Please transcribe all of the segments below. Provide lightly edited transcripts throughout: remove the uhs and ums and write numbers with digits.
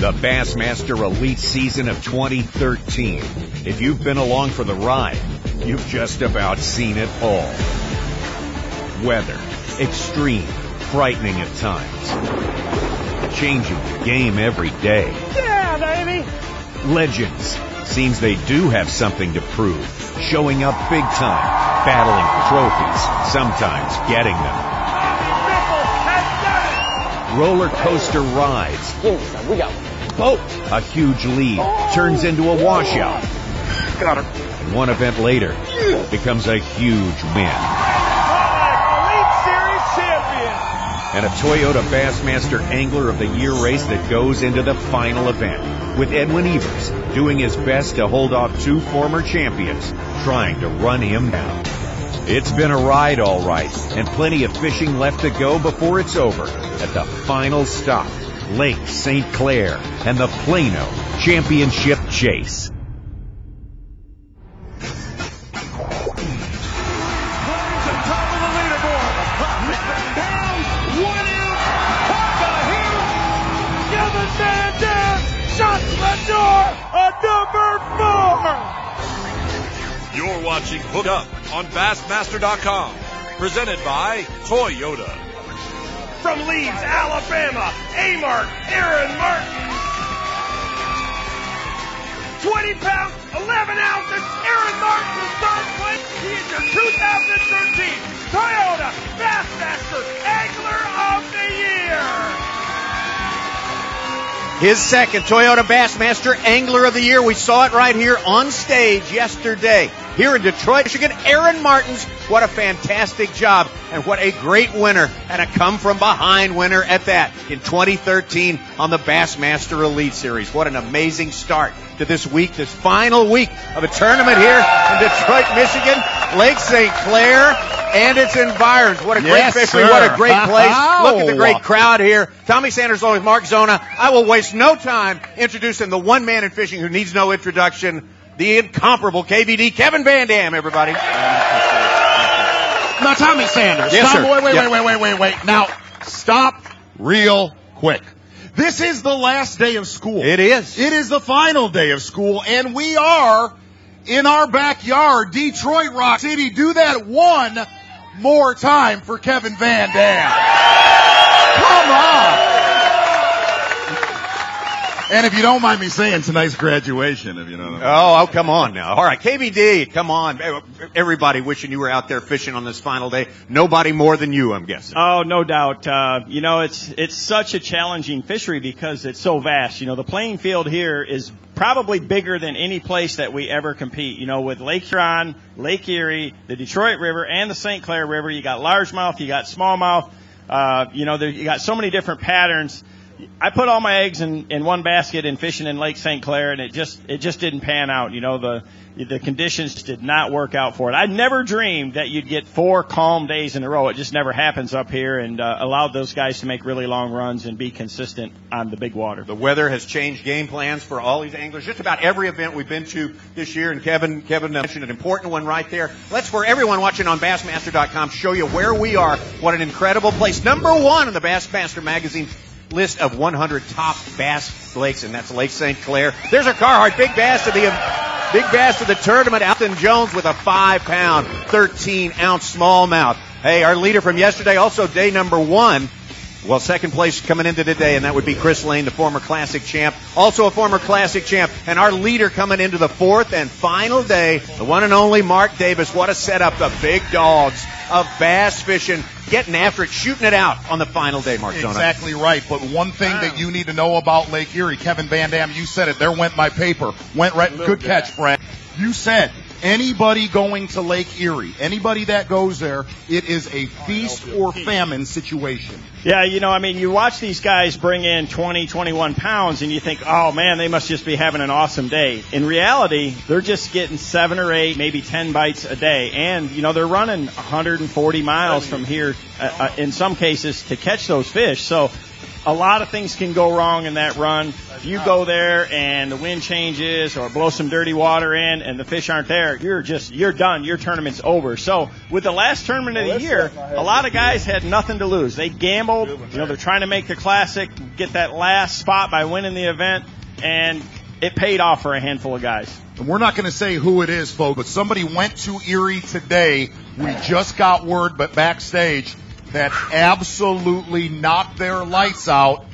The Bassmaster Elite Season of 2013. If you've been along for the ride, you've just about seen it all. Weather, extreme, frightening at times. Changing the game every day. Yeah, baby! Legends. Seems they do have something to prove. Showing up big time, battling trophies, sometimes getting them. Roller coaster rides. We got boat. A huge lead turns into a washout. Got her. And one event later becomes a huge win. Elite Series champion. And a Toyota Bassmaster Angler of the Year race that goes into the final event, with Edwin Evers doing his best to hold off two former champions, trying to run him down. It's been a ride, all right, and plenty of fishing left to go before it's over at the final stop, Lake St. Clair and the Plano Championship Chase. You're watching Hook Up on Bassmaster.com, presented by Toyota. From Leeds, Alabama, A-Mark, Aaron Martin. 20 pounds, 11 ounces, Aaron Martin is third place. He is your 2013 Toyota Bassmaster Angler of the Year. His second Toyota Bassmaster Angler of the Year. We saw it right here on stage yesterday here in Detroit, Michigan. Aaron Martins, what a fantastic job and what a great winner and a come-from-behind winner at that in 2013 on the Bassmaster Elite Series. What an amazing start to this week, this final week of a tournament here in Detroit, Michigan, Lake St. Clair and its environs. What a great fishery, what a great place. Look at the great crowd here. Tommy Sanders along with Mark Zona. I will waste no time introducing the one man in fishing who needs no introduction, the incomparable KVD, Kevin Van Dam, everybody. Now, Tommy Sanders. Yes, stop, sir. Wait. Now, stop real quick. This is the last day of school. It is. It is the final day of school, and we are in our backyard, Detroit Rock City. Do that one more time for Kevin Van Dam. Come on. And if you don't mind me saying, tonight's graduation, if you know what I mean. Oh, come on now. All right, KVD, come on. Everybody wishing you were out there fishing on this final day. Nobody more than you, I'm guessing. Oh, no doubt. It's such a challenging fishery because it's so vast. The playing field here is probably bigger than any place that we ever compete. With Lake Huron, Lake Erie, the Detroit River, and the St. Clair River, you got largemouth, you got smallmouth. You got so many different patterns. I put all my eggs in one basket in fishing in Lake St. Clair, and it just didn't pan out. The conditions did not work out for it. I never dreamed that you'd get 4 calm days in a row. It just never happens up here, and allowed those guys to make really long runs and be consistent on the big water. The weather has changed game plans for all these anglers. Just about every event we've been to this year, and Kevin mentioned an important one right there. Let's, for everyone watching on Bassmaster.com, show you where we are. What an incredible place. Number 1 in the Bassmaster magazine list of 100 top bass lakes, and that's Lake St. Clair. There's our Carhartt Big Bass of the tournament. Alton Jones with a 5-pound, 13-ounce smallmouth. Hey, our leader from yesterday, also day number 1. Well, second place coming into today, and that would be Chris Lane, the former Classic champ, also a former Classic champ. And our leader coming into the 4th and final day, the one and only Mark Davis. What a setup. The big dogs of bass fishing, getting after it, shooting it out on the final day, Mark Zona. Exactly right. But one thing that you need to know about Lake Erie, Kevin Van Dam, you said it. There went my paper. Went right. Good catch, friend. You said anybody going to Lake Erie, anybody that goes there, it is a feast or famine situation. Yeah, you watch these guys bring in 20, 21 pounds, and you think, oh, man, they must just be having an awesome day. In reality, they're just getting 7 or 8, maybe 10 bites a day. And, they're running 140 miles from here, in some cases, to catch those fish. So a lot of things can go wrong in that run. If you go there and the wind changes or blow some dirty water in and the fish aren't there, you're done. Your tournament's over. So with the last tournament of the year, a lot of guys had nothing to lose. They gambled. You know, they're trying to make the classic, get that last spot by winning the event, and it paid off for a handful of guys. And we're not going to say who it is, folks, but somebody went to Erie today. We just got word, but backstage, that absolutely knocked their lights out,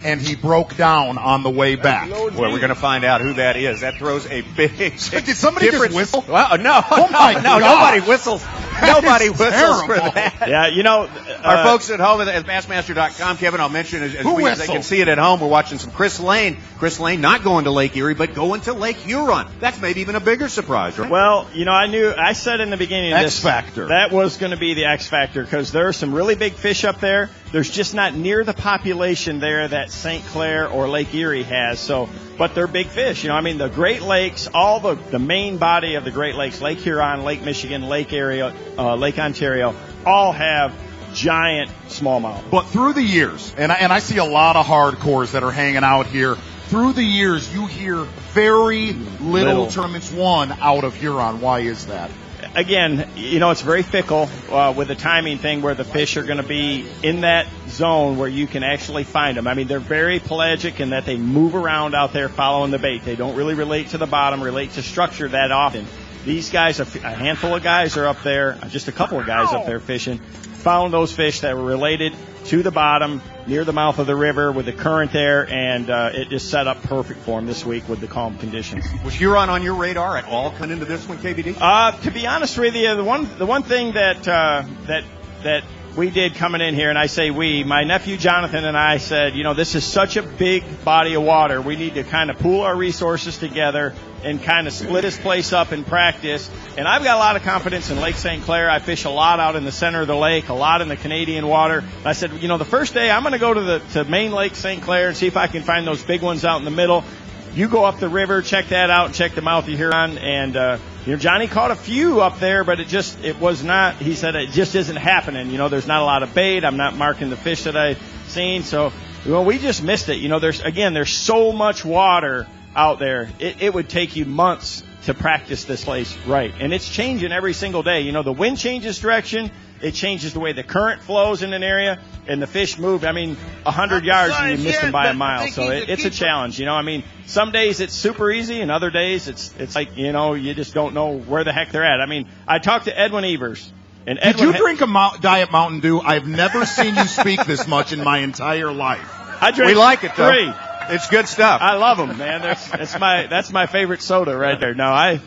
and he broke down on the way back. Well, we're going to find out who that is. That throws a big Did somebody just whistle? Well, no, Oh my no, God. nobody whistles. Nobody whistles terrible. for that. Yeah, you know, Our folks at home at Bassmaster.com, Kevin, I'll mention as Who they whistled? can see it at home, we're watching some Chris Lane. Chris Lane not going to Lake Erie, but going to Lake Huron. That's maybe even a bigger surprise, right? well, you know, I said in the beginning of X this factor. that was going to be the X factor because there are some really big fish up there. There's just not near the population there that St. Clair or Lake Erie has. So, but they're big fish. You know, I mean, the Great Lakes, all the main body of the Great Lakes, Lake Huron, Lake Michigan, Lake Ontario, all have giant smallmouth. But through the years, and I see a lot of hardcores that are hanging out here, through the years you hear very little tournaments won out of Huron. Why is that? Again, you know, it's very fickle with the timing thing where the fish are going to be in that zone where you can actually find them. I mean, they're very pelagic in that they move around out there following the bait. They don't really relate to the bottom, relate to structure that often. These guys, a handful of guys are up there, just a couple of guys up there fishing, found those fish that were related to the bottom near the mouth of the river with the current there, and it just set up perfect for them this week with the calm conditions. Was Huron on your radar at all coming into this one, KBD? To be honest with you, the one thing that we did coming in here, and I say we, my nephew Jonathan and I said, you know, this is such a big body of water. We need to kind of pool our resources together and kind of split this place up in practice. And I've got a lot of confidence in Lake St. Clair. I fish a lot out in the center of the lake, a lot in the Canadian water. And I said, you know, the first day I'm going to go to main Lake St. Clair and see if I can find those big ones out in the middle. You go up the river, check that out, and check the mouth of Huron. And, you know, Johnny caught a few up there, but it was not, he said it just isn't happening. You know, there's not a lot of bait. I'm not marking the fish that I've seen. So, well, we just missed it. You know, there's so much water out there. It would take you months to practice this place right. And it's changing every single day. You know, the wind changes direction. It changes the way the current flows in an area, and the fish move, 100 yards and you miss them by a mile. So it's a challenge. You know, I mean, some days it's super easy, and other days it's like, you know, you just don't know where the heck they're at. I mean, I talked to Edwin Evers. And Did you drink a Diet Mountain Dew? I've never seen you speak this much in my entire life. I drank We like it, though. 3. It's good stuff. I love them, man. That's my favorite soda right there. No,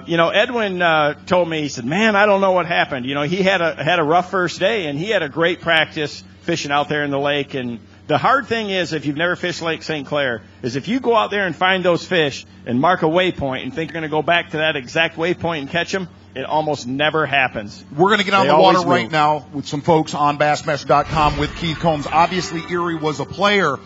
you know, Edwin told me, he said, man, I don't know what happened. You know, he had a rough first day, and he had a great practice fishing out there in the lake. And the hard thing is, if you've never fished Lake St. Clair, is if you go out there and find those fish and mark a waypoint and think you're going to go back to that exact waypoint and catch them, it almost never happens. We're going to get on They the water always right move. now with some folks on Bassmaster.com with Keith Combs. Obviously, Erie was a player.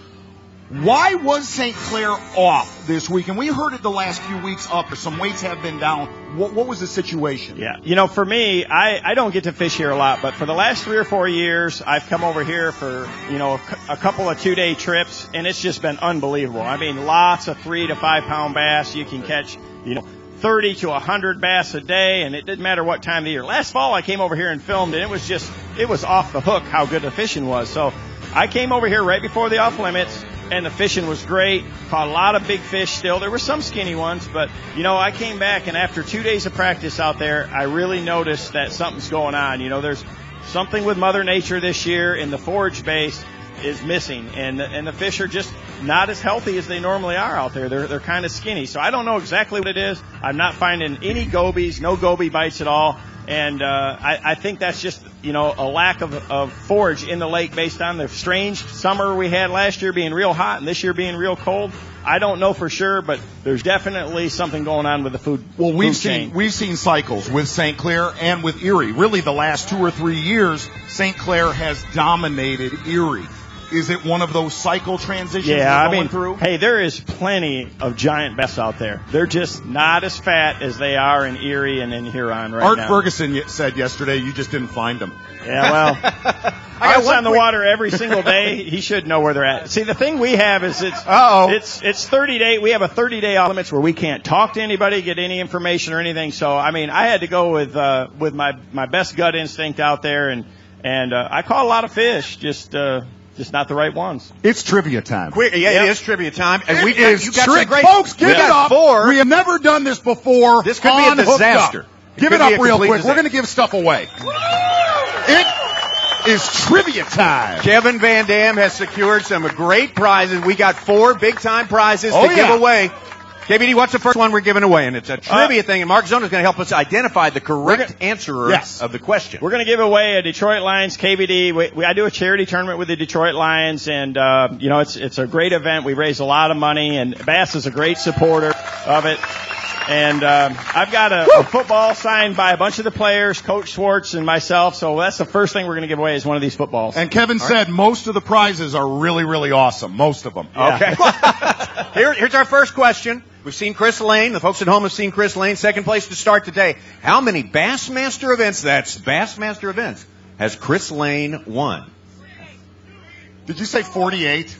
Why was St. Clair off this week? And we heard it the last few weeks up. Some weights have been down. What was the situation? Yeah, you know, for me, I don't get to fish here a lot, but for the last 3 or 4 years, I've come over here for, you know, a couple of 2-day trips, and it's just been unbelievable. I mean, lots of 3 to 5 pound bass. You can catch, you know, 30 to 100 bass a day, and it didn't matter what time of the year. Last fall, I came over here and filmed, and it was off the hook how good the fishing was. So I came over here right before the off limits, and the fishing was great. Caught a lot of big fish still. There were some skinny ones, but, you know, I came back, and after 2 days of practice out there, I really noticed that something's going on. You know, there's something with Mother Nature this year, and the forage base is missing, and the fish are just not as healthy as they normally are out there. They're kind of skinny. So I don't know exactly what it is. I'm not finding any gobies, no goby bites at all. And I think that's just, you know, a lack of forage in the lake based on the strange summer we had last year being real hot and this year being real cold. I don't know for sure, but there's definitely something going on with the food. Well, we've chain. seen cycles with St. Clair and with Erie. Really, the last 2 or 3 years, St. Clair has dominated Erie. Is it one of those cycle transitions we're going through? Hey, there is plenty of giant bass out there. They're just not as fat as they are in Erie and in Huron right now. Art Ferguson said yesterday you just didn't find them. Yeah, well, I go on the water every single day. He should know where they're at. See, the thing we have is it's 30-day. We have a 30-day off limits where we can't talk to anybody, get any information or anything. So, I mean, I had to go with my best gut instinct out there, and I caught a lot of fish, just not the right ones. It's trivia time. It is trivia time, and you got some great folks. Give it up. We have never done this before. This could be a disaster. Give it up real quick. Disaster. We're going to give stuff away. It is trivia time. Kevin Van Dam has secured some great prizes. We got 4 big-time prizes to give away. KBD, what's the first one we're giving away? And it's a trivia thing, and Mark Zona's going to help us identify the correct answerer of the question. We're going to give away a Detroit Lions KBD. I do a charity tournament with the Detroit Lions, and it's a great event. We raise a lot of money, and B.A.S.S is a great supporter of it. And I've got a football signed by a bunch of the players, Coach Schwartz and myself. So that's the first thing we're going to give away is one of these footballs. And Kevin said most of the prizes are really, really awesome. Most of them. Okay. Here's our first question. We've seen Chris Lane. The folks at home have seen Chris Lane. Second place to start today. How many Bassmaster events, Bassmaster events, has Chris Lane won? Did you say 48?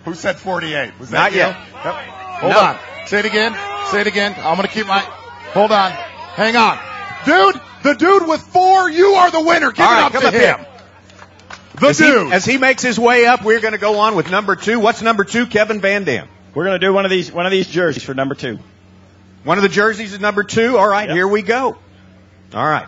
Who said 48? Was that Not you? yet. Hold on. Say it again. Say it again. I'm going to keep my... Hold on. Hang on. Dude, the dude with 4, you are the winner. Give it up to him. Dude. As he makes his way up, we're going to go on with number 2. What's number 2, Kevin Van Dam? We're going to do one of these jerseys for number 2. One of the jerseys is number 2. All right, Here we go. All right.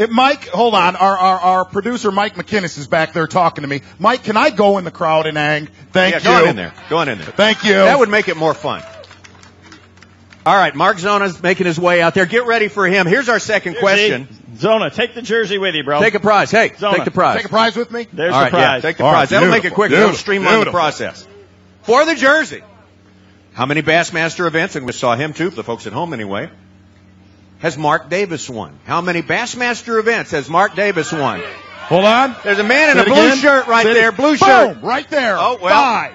Mike, hold on. Our producer, Mike McInnes, is back there talking to me. Mike, can I go in the crowd and hang? Thank you. Go on in there. Go on in there. Thank you. That would make it more fun. All right, Mark Zona's making his way out there. Get ready for him. Here's our second question. Zona, take the jersey with you, bro. Take a prize. Hey, Zona, take the prize. Take a prize with me? There's the prize. Yeah, take the prize. That'll make it quicker. That'll streamline the process. For the jersey. How many Bassmaster events, and we saw him too, for the folks at home anyway, has Mark Davis won? How many Bassmaster events has Mark Davis won? Hold on. There's a man in a blue shirt right there. Blue shirt. Boom, right there. Oh, well. 5.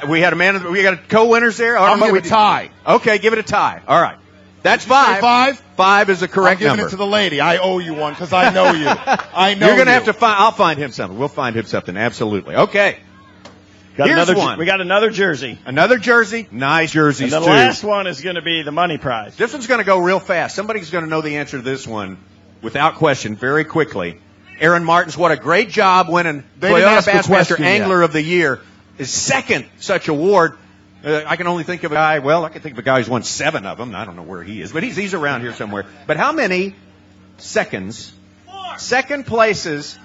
We got a co-winners there. I'm going to give it a tie. Okay, give it a tie. All right. That's 5. 5? 5 is the correct number. I'm giving it to the lady. I owe you one because I know you. I know You're going to have to find, I'll find him something. We'll find him something. Absolutely. Okay. Here's one. We got another jersey. Another jersey. Nice jerseys, and the last one is going to be the money prize. This one's going to go real fast. Somebody's going to know the answer to this one without question very quickly. Aaron Martins, what a great job winning Toyota Bassmaster Angler of the Year. His second such award. I can only think of a guy, I can think of a guy who's won 7 of them. I don't know where he is, but he's around here somewhere. But how many second places,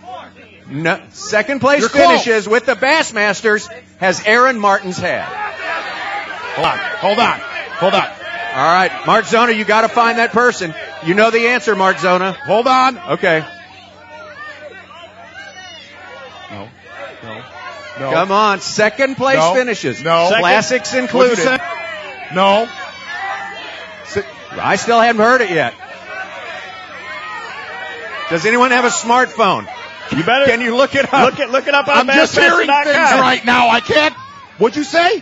second place finishes with the Bassmasters has Aaron Martins had? Hold on. All right, Mark Zona, you got to find that person. You know the answer, Mark Zona. Hold on. Okay. No. Come on, second place finishes. No. Classics included. No. I still haven't heard it yet. Does anyone have a smartphone? You better. Can you look it up? Look it up on I'm just hearing things right now. I can't. What'd you say?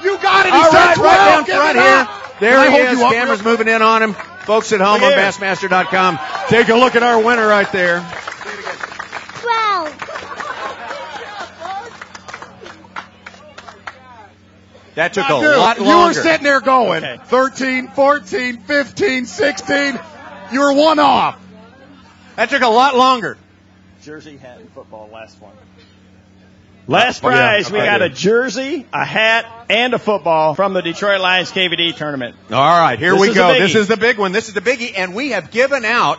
You got it. He said 12. Right down front here. There he is. You Camera's moving in on him. Folks at home on Bassmaster.com. Take a look at our winner right there. 12. That took a lot longer. You were sitting there going 13, 14, 15, 16. You were 1 off. That took a lot longer. Jersey, hat, and football, last one. Last prize, we got a jersey, a hat, and a football from the Detroit Lions KVD tournament. All right, here we go. This is the big one. This is the biggie, and we have given out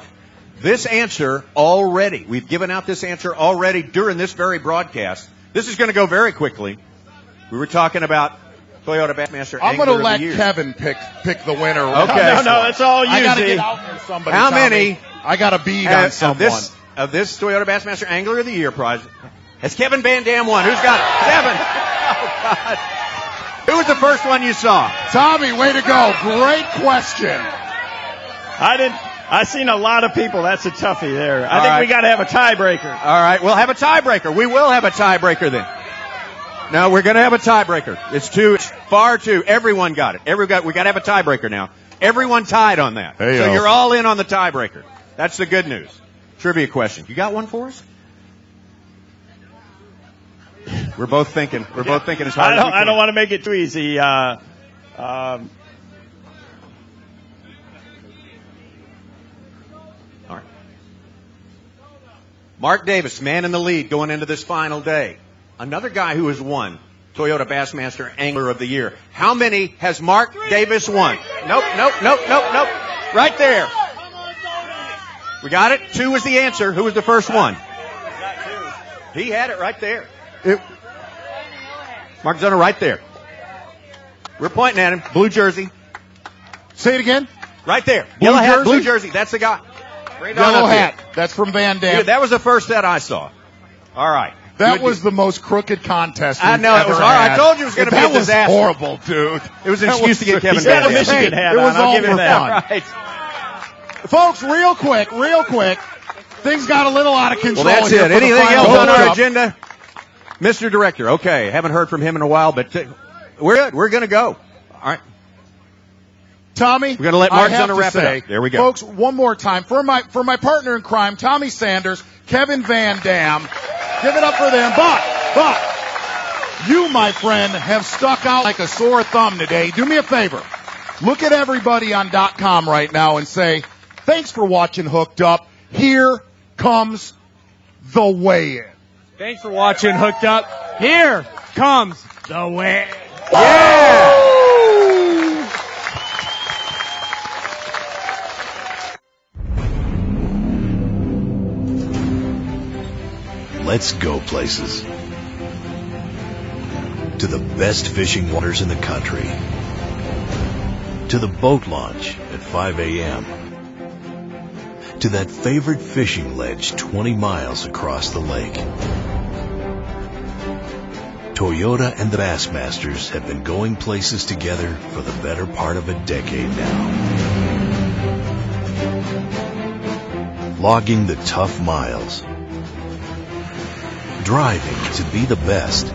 this answer already. We've given out this answer already during this very broadcast. This is going to go very quickly. We were talking about Toyota Bassmaster. I'm going to let Kevin pick the winner. Okay. No, that's all you. I got to get out there. Somebody. How many? I got to beat on someone. Of this Toyota Bassmaster Angler of the Year prize has Kevin Van Dam won. Who's got it? 7. Oh, God. Who was the first one you saw? Tommy, way to go. Great question. I seen a lot of people. That's a toughie there. I think we got to have a tiebreaker. All right, we'll have a tiebreaker. We will have a tiebreaker then. No, we're going to have a tiebreaker. It's far too. Everyone got it. We got to have a tiebreaker now. Everyone tied on that. Hey, so you're all in on the tiebreaker. That's the good news. Trivia question. You got one for us? We're both thinking. We're both thinking as hard as we can. I don't want to make it too easy. All right. Mark Davis, man in the lead going into this final day. Another guy who has won Toyota Bassmaster Angler of the Year. How many has Mark Davis won? Nope. Right there. We got it. 2 was the answer. Who was the first one? He had it right there. Mark Zona right there. We're pointing at him. Blue jersey. Say it again. Right there. Blue Yellow hat, jersey? blue jersey. That's the guy. Right on Yellow up here. hat. That's from Van Dam. Yeah, that was the first set I saw. All right. That Good was deal. the most crooked contest I we've know, it ever was hard. had. I told you it was gonna be a That was disaster. horrible, dude. It was an That excuse to get Kevin He's got a Van Dam. Michigan hat it on. was I'll all give him for that. fun. Right. Folks, real quick. Things got a little out of control. Well, that's here it. for the Anything final else on our hookup. agenda? Mr. Director. Okay. Haven't heard from him in a while, but we're good. We're going to go. All right. Tommy, We're gonna let Mark I have Zona to wrap it say, up. There we go. Folks, one more time. For my partner in crime, Tommy Sanders, Kevin Van Dam, give it up for them. But, you, my friend, have stuck out like a sore thumb today. Do me a favor. Look at everybody on .com right now and say, thanks for watching Hooked Up. Here comes the weigh-in. Thanks for watching Hooked Up. Here comes the weigh. Yeah! Let's go places. To the best fishing waters in the country. To the boat launch at 5 a.m. To that favorite fishing ledge 20 miles across the lake. Toyota and the Bassmasters have been going places together for the better part of a decade now. Logging the tough miles. Driving to be the best.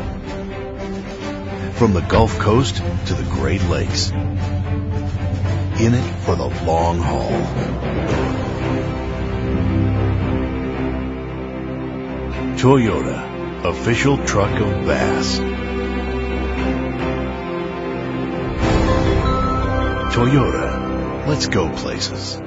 From the Gulf Coast to the Great Lakes. In it for the long haul. Toyota, official truck of Bass. Toyota, let's go places.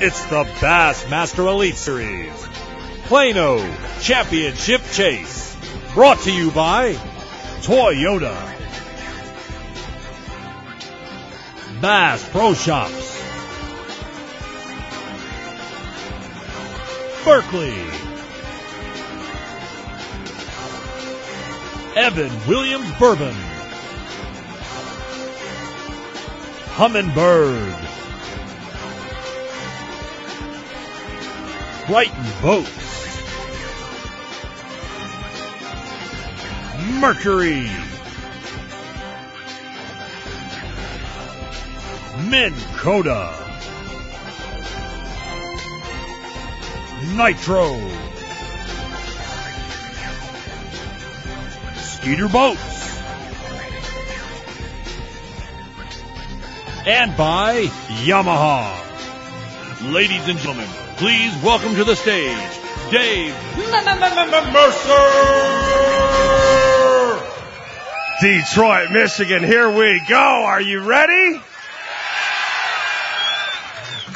It's the Bassmaster Elite Series Plano Championship Chase. Brought to you by Toyota, Bass Pro Shops, Berkeley, Williams Bourbon, Humminbird, Brighton Boats, Mercury, Minn Kota, NITRO, Skeeter Boats, and by Yamaha. Ladies and gentlemen, please welcome to the stage, Dave Mercer! Detroit, Michigan, here we go. Are you ready?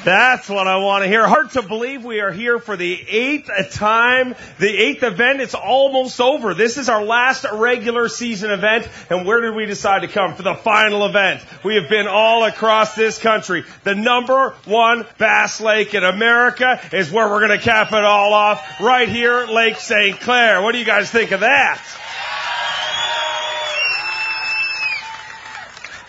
That's what I want to hear. Hard to believe we are here for the 8th time, the 8th event. It's almost over. This is our last regular season event. And where did we decide to come? For the final event. We have been all across this country. The #1 Bass Lake in America is where we're going to cap it all off right here at Lake St. Clair. What do you guys think of that?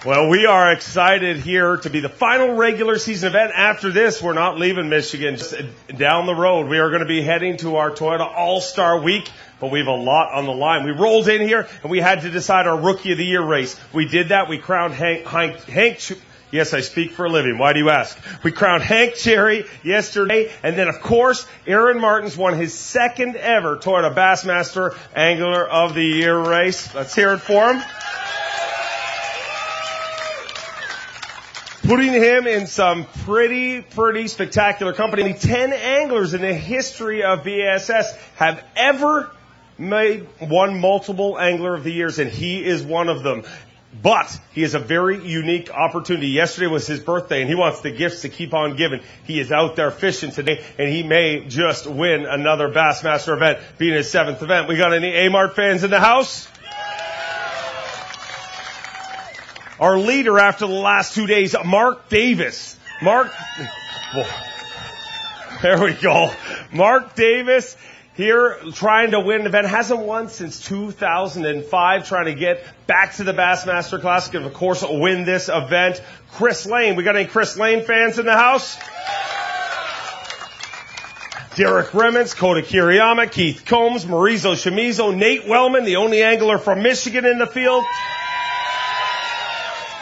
Well, we are excited here to be the final regular season event. After this, we're not leaving Michigan. Just down the road, we are going to be heading to our Toyota All-Star Week, but we have a lot on the line. We rolled in here, and we had to decide our Rookie of the Year race. We did that. We crowned Hank yes, I speak for a living. Why do you ask? We crowned Hank Cherry yesterday, and then, of course, Aaron Martins won his second ever Toyota Bassmaster Angler of the Year race. Let's hear it for him. Putting him in some pretty spectacular company. Only 10 anglers in the history of B.A.S.S. have ever won multiple Angler of the Years, and he is one of them. But he has a very unique opportunity. Yesterday was his birthday, and he wants the gifts to keep on giving. He is out there fishing today, and he may just win another Bassmaster event, being his 7th event. We got any A-Mart fans in the house? Our leader after the last 2 days, Mark Davis. There we go. Mark Davis here trying to win an event. Hasn't won since 2005, trying to get back to the Bassmaster Classic and, of course, win this event. Chris Lane. We got any Chris Lane fans in the house? Derek Remens, Kota Kiriyama, Keith Combs, Marizo Shimizo, Nate Wellman, the only angler from Michigan in the field.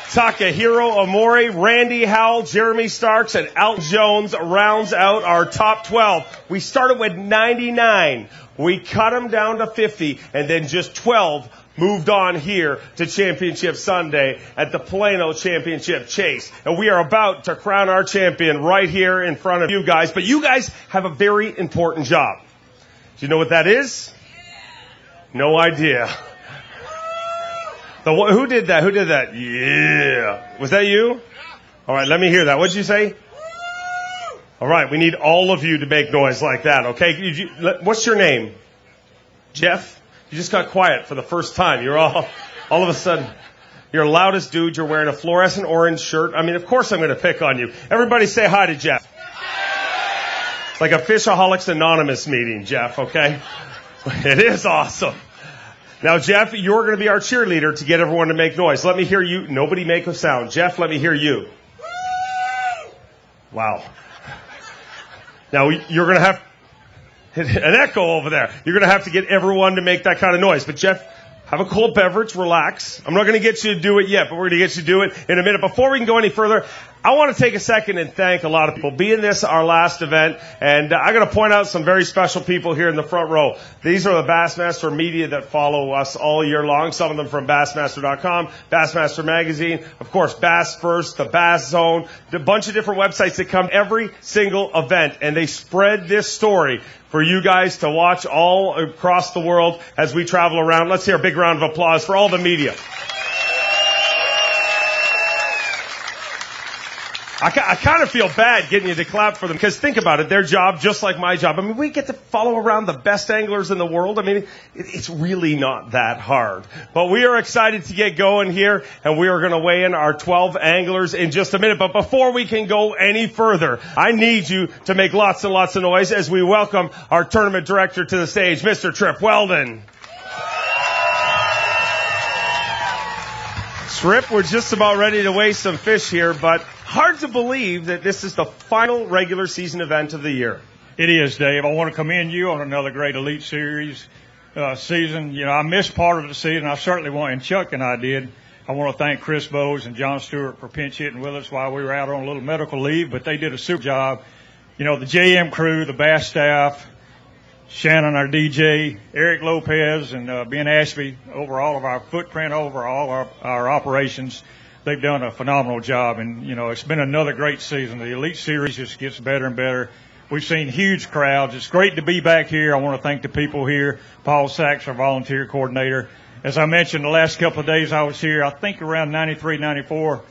Takahiro Omori, Randy Howell, Jeremy Starks, and Al Jones rounds out our top 12. We started with 99. We cut them down to 50, and then just 12 moved on here to Championship Sunday at the Plano Championship Chase. And we are about to crown our champion right here in front of you guys. But you guys have a very important job. Do you know what that is? No idea. Who did that? Who did that? Yeah. Was that you? All right, let me hear that. What did you say? All right, we need all of you to make noise like that, okay? What's your name? Jeff? You just got quiet for the first time. You're all of a sudden, you're the loudest dude. You're wearing a fluorescent orange shirt. I mean, of course I'm going to pick on you. Everybody say hi to Jeff. It's like a Fishaholics Anonymous meeting, Jeff, okay? It is awesome. Now, Jeff, you're going to be our cheerleader to get everyone to make noise. Let me hear you. Nobody make a sound. Jeff, let me hear you. Wow. Now, you're going to have an echo over there. You're going to have to get everyone to make that kind of noise. But, Jeff, have a cold beverage. Relax. I'm not going to get you to do it yet, but we're going to get you to do it in a minute. Before we can go any further, I want to take a second and thank a lot of people. Being this our last event, and I'm going to point out some very special people here in the front row. These are the Bassmaster media that follow us all year long, some of them from Bassmaster.com, Bassmaster Magazine, of course, Bass First, the Bass Zone, a bunch of different websites that come every single event, and they spread this story for you guys to watch all across the world as we travel around. Let's hear a big round of applause for all the media. I kind of feel bad getting you to clap for them, because think about it, their job, just like my job. I mean, we get to follow around the best anglers in the world. I mean, it's really not that hard. But we are excited to get going here, and we are going to weigh in our 12 anglers in just a minute. But before we can go any further, I need you to make lots and lots of noise as we welcome our tournament director to the stage, Mr. Trip Weldon. Trip, we're just about ready to weigh some fish here, but hard to believe that this is the final regular season event of the year. It is, Dave. I want to commend you on another great Elite Series season. You know, I missed part of the season. I certainly want, and Chuck and I did. I want to thank Chris Bowes and John Stewart for pinch hitting with us while we were out on a little medical leave, but they did a super job. You know, the JM crew, the Bass staff, Shannon, our DJ, Eric Lopez, and Ben Ashby, over all of our footprint, over all our operations. They've done a phenomenal job, and, you know, it's been another great season. The Elite Series just gets better and better. We've seen huge crowds. It's great to be back here. I want to thank the people here. Paul Sachs, our volunteer coordinator. As I mentioned, the last couple of days I was here, I think around 93, 94,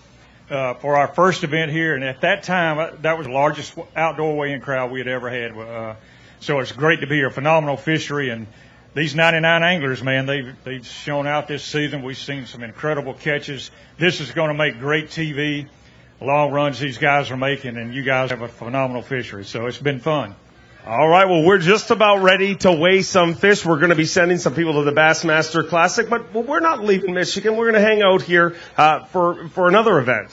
for our first event here. And at that time, that was the largest outdoor weigh-in crowd we had ever had. So it's great to be here. Phenomenal fishery. And these 99 anglers, man, they've shown out this season. We've seen some incredible catches. This is going to make great TV. Long runs these guys are making, and you guys have a phenomenal fishery. So it's been fun. All right, well, we're just about ready to weigh some fish. We're going to be sending some people to the Bassmaster Classic, but we're not leaving Michigan. We're going to hang out here for another event.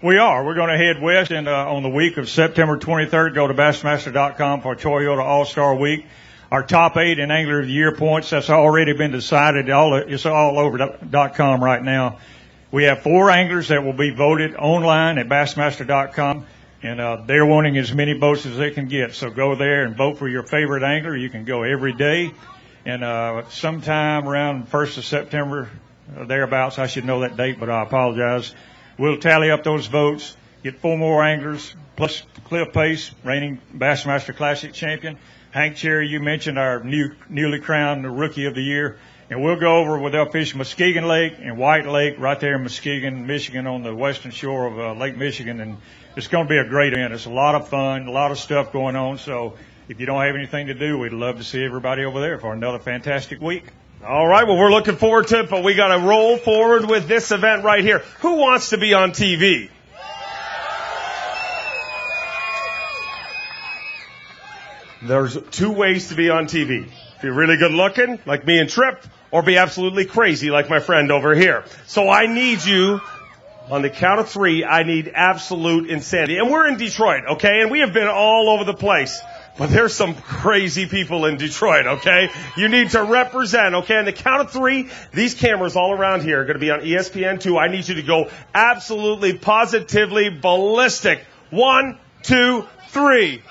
We are. We're going to head west, and on the week of September 23rd, go to Bassmaster.com for Toyota All-Star Week. Our top 8 in Angler of the Year points, that's already been decided. It's all over .com right now. We have 4 anglers that will be voted online at Bassmaster.com, and they're wanting as many votes as they can get. So go there and vote for your favorite angler. You can go every day, and sometime around 1st of September, thereabouts, I should know that date, but I apologize. We'll tally up those votes, get 4 more anglers, plus Cliff Pace, reigning Bassmaster Classic champion. Hank Cherry, you mentioned our newly crowned Rookie of the Year. And we'll go over with our fish Muskegon Lake and White Lake right there in Muskegon, Michigan, on the western shore of Lake Michigan. And it's going to be a great event. It's a lot of fun, a lot of stuff going on. So if you don't have anything to do, we'd love to see everybody over there for another fantastic week. All right, well, we're looking forward to it, but we got to roll forward with this event right here. Who wants to be on TV? There's 2 ways to be on TV. Be really good looking, like me and Tripp, or be absolutely crazy, like my friend over here. So I need you, on the count of 3, I need absolute insanity. And we're in Detroit, okay? And we have been all over the place. But there's some crazy people in Detroit, okay? You need to represent, okay? On the count of 3, these cameras all around here are going to be on ESPN2. I need you to go absolutely, positively ballistic. 1, 2, 3.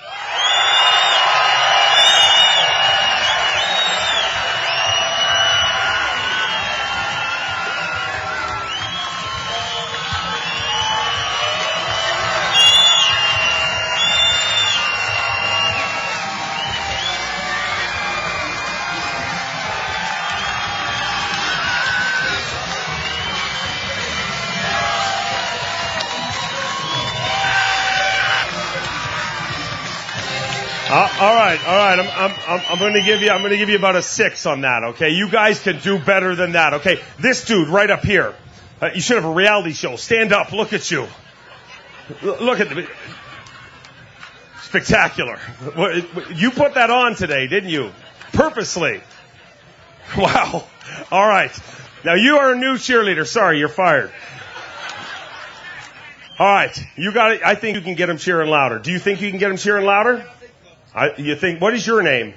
All right. I'm going to give you about a 6 on that. Okay, you guys can do better than that. Okay, this dude right up here, you should have a reality show. Stand up, look at you. Look at the spectacular. You put that on today, didn't you? Purposely. Wow. All right. Now you are a new cheerleader. Sorry, you're fired. All right, you got it. I think you can get him cheering louder. Do you think you can get him cheering louder? You think, what is your name?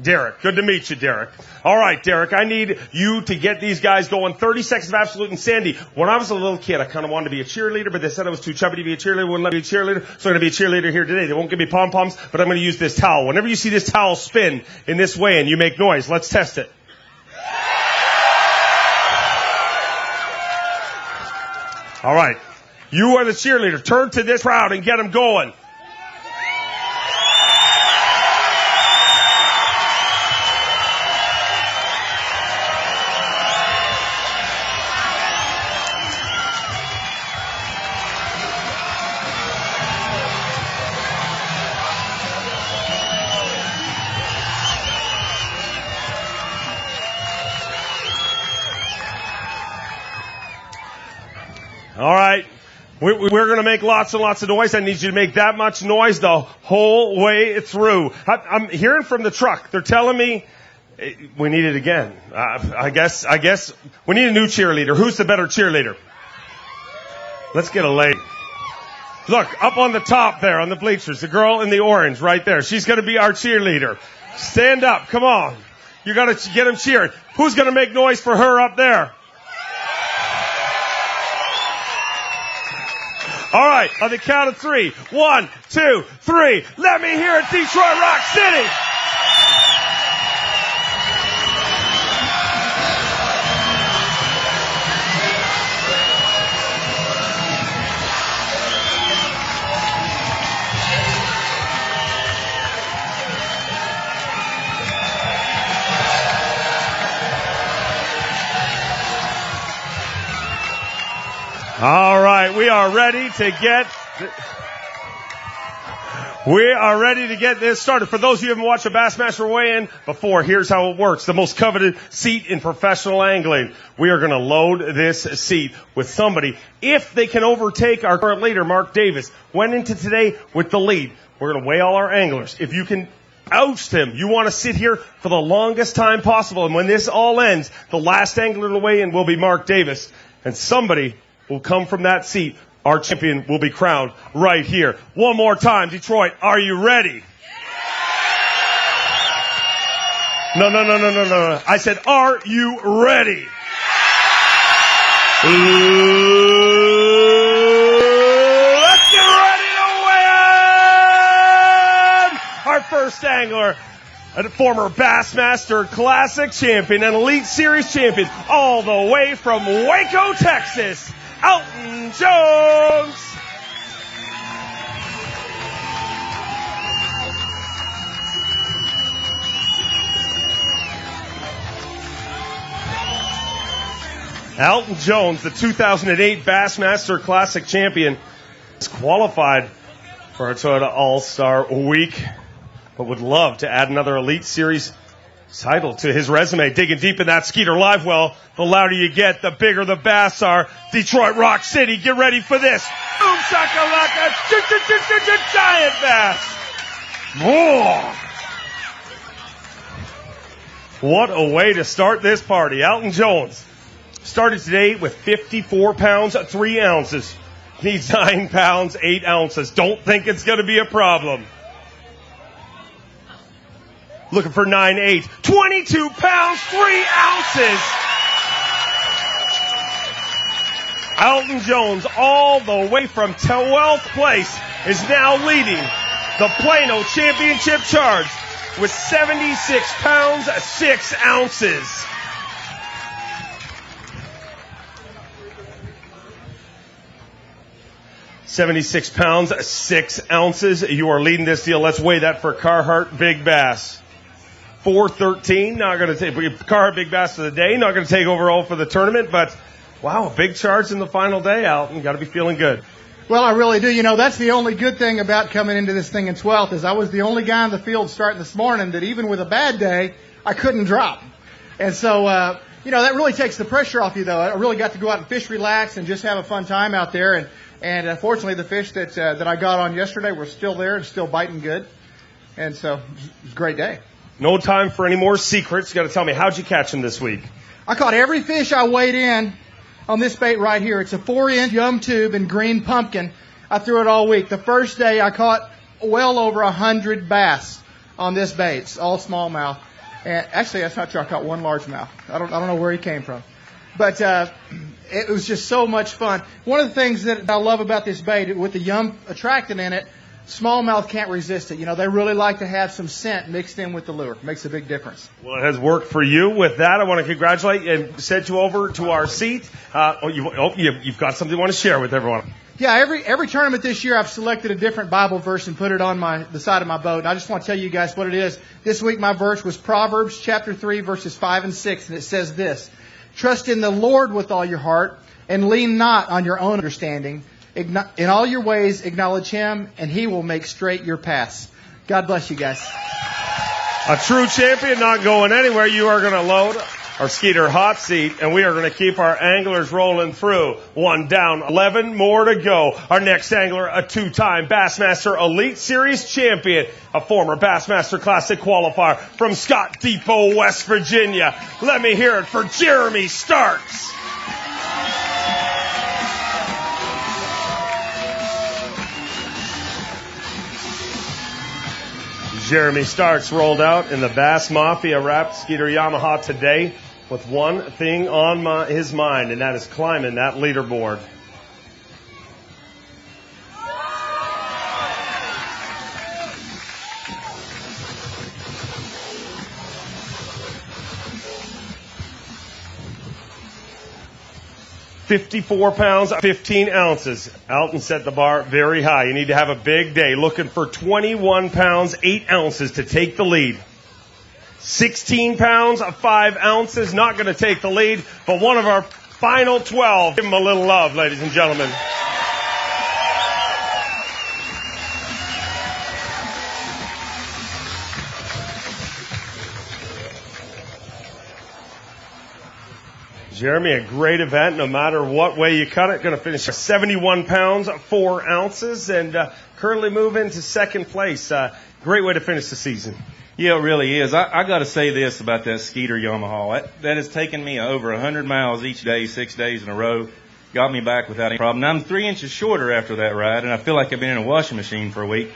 Derek. Good to meet you, Derek. All right, Derek, I need you to get these guys going. 30 seconds of absolute insanity. When I was a little kid, I kind of wanted to be a cheerleader, but they said I was too chubby to be a cheerleader, wouldn't let me be a cheerleader, so I'm going to be a cheerleader here today. They won't give me pom-poms, but I'm going to use this towel. Whenever you see this towel spin in this way and you make noise, let's test it. All right. You are the cheerleader. Turn to this crowd and get them going. All right. We're going to make lots and lots of noise. I need you to make that much noise the whole way through. I'm hearing from the truck. They're telling me we need it again. I guess we need a new cheerleader. Who's the better cheerleader? Let's get a lady. Look, up on the top there on the bleachers, the girl in the orange right there. She's going to be our cheerleader. Stand up. Come on. You got to get them cheering. Who's going to make noise for her up there? All right, on the count of 3. 1, 2, 3. Let me hear it, Detroit Rock City. All right. right, we are ready to get this started. For those of you who haven't watched a Bassmaster weigh-in before, here's how it works. The most coveted seat in professional angling. We are going to load this seat with somebody. If they can overtake our current leader, Mark Davis, went into today with the lead. We're going to weigh all our anglers. If you can oust him, you want to sit here for the longest time possible. And when this all ends, the last angler to weigh in will be Mark Davis. And somebody will come from that seat. Our champion will be crowned right here. One more time, Detroit, are you ready? No. I said, are you ready? Let's get ready to win! Our first angler, a former Bassmaster Classic champion and Elite Series champion, all the way from Waco, Texas, Elton Jones. Elton Jones, the 2008 Bassmaster Classic champion, is qualified for a Toyota All-Star Week, but would love to add another Elite Series title to his resume. Digging deep in that Skeeter live well, the louder you get, the bigger the bass are. Detroit Rock City, get ready for this. Boom shakalaka, giant bass. More. What a way to start this party. Elton Jones started today with 54 pounds, 3 ounces. Needs 9 pounds, 8 ounces. Don't think it's going to be a problem. Looking for 9.8. 22 pounds, 3 ounces. Elton Jones, all the way from 12th place, is now leading the Plano Championship charge with 76 pounds, 6 ounces. £76 pounds, 6 ounces. You are leading this deal. Let's weigh that for Carhartt Big Bass. 413, not going to take Carhartt Big Bass of the day, not going to take overall for the tournament, but wow, a big charge in the final day, Alton. Got to be feeling good. Well, I really do. You know, that's the only good thing about coming into this thing in 12th is I was the only guy in the field starting this morning that even with a bad day, I couldn't drop. And so, you know, that really takes the pressure off you, though. I really got to go out and fish, relax, and just have a fun time out there. And fortunately, the fish that I got on yesterday were still there and still biting good. And so, it was a great day. No time for any more secrets. You got to tell me, how'd you catch them this week? I caught every fish I weighed in on this bait right here. It's a 4-inch yum tube and green pumpkin. I threw it all week. The first day I caught well over 100 bass on this bait. It's all smallmouth. And actually, that's not true. I caught one largemouth. I don't know where he came from. But it was just so much fun. One of the things that I love about this bait, with the yum attractant in it, smallmouth can't resist it. You know, they really like to have some scent mixed in with the lure. It makes a big difference. Well, it has worked for you. With that, I want to congratulate and send you over to our seat. You've got something you want to share with everyone. Yeah, every tournament this year I've selected a different Bible verse and put it on the side of my boat. And I just want to tell you guys what it is. This week my verse was Proverbs chapter 3, verses 5 and 6, and it says this: trust in the Lord with all your heart and lean not on your own understanding. In all your ways, acknowledge Him, and He will make straight your paths. God bless you guys. A true champion not going anywhere. You are going to load our Skeeter hot seat, and we are going to keep our anglers rolling through. 1 down, 11 more to go. Our next angler, a 2-time Bassmaster Elite Series champion, a former Bassmaster Classic qualifier from Scott Depot, West Virginia. Let me hear it for Jeremy Starks. Jeremy Starks rolled out in the Bass Mafia wrapped Skeeter YAMAHA today with one thing on his mind, and that is climbing that leaderboard. £54 pounds, 15 ounces. Alton set the bar very high. You need to have a big day. Looking for 21 pounds, 8 ounces to take the lead. 16 pounds, 5 ounces. Not going to take the lead, but one of our final 12. Give him a little love, ladies and gentlemen. Jeremy, a great event, no matter what way you cut it. Going to finish at 71 pounds, 4 ounces, and currently move into second place. Great way to finish the season. Yeah, it really is. I got to say this about that Skeeter Yamaha. That has taken me over 100 miles each day, 6 days in a row. Got me back without any problem. Now, I'm 3 inches shorter after that ride, and I feel like I've been in a washing machine for a week.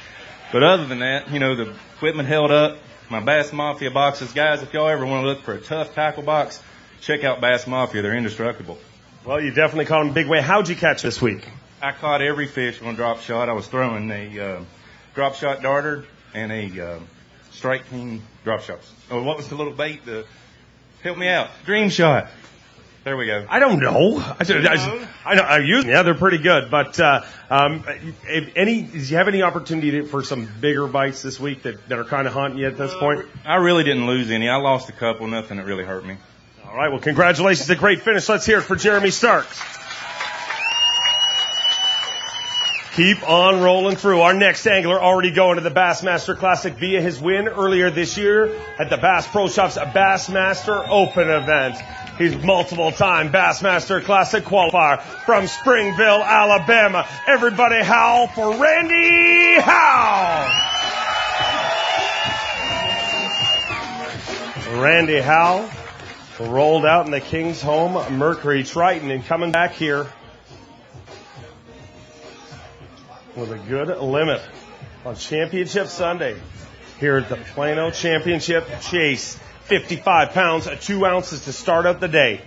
But other than that, you know, the equipment held up. My Bass Mafia boxes. Guys, if y'all ever want to look for a tough tackle box, check out Bass Mafia. They're indestructible. Well, you definitely caught them big way. How'd you catch this week? I caught every fish on drop shot. I was throwing a drop shot darter and a Strike King drop shots. Oh, what was the little bait? Help me out. Dream shot. There we go. I don't know. I use them. Yeah, they're pretty good. But did you have any opportunity for some bigger bites this week that are kind of haunting you at this point? I really didn't lose any. I lost a couple. Nothing that really hurt me. All right. Well, congratulations. A great finish. Let's hear it for Jeremy Starks. Keep on rolling through. Our next angler already going to the Bassmaster Classic via his win earlier this year at the Bass Pro Shops Bassmaster Open event. He's multiple-time Bassmaster Classic qualifier from Springville, Alabama. Everybody howl for Randy Howell. Randy Howell rolled out in the King's Home Mercury Triton and coming back here with a good limit on Championship Sunday here at the Plano Championship Chase. 55 pounds, 2 ounces to start up the day.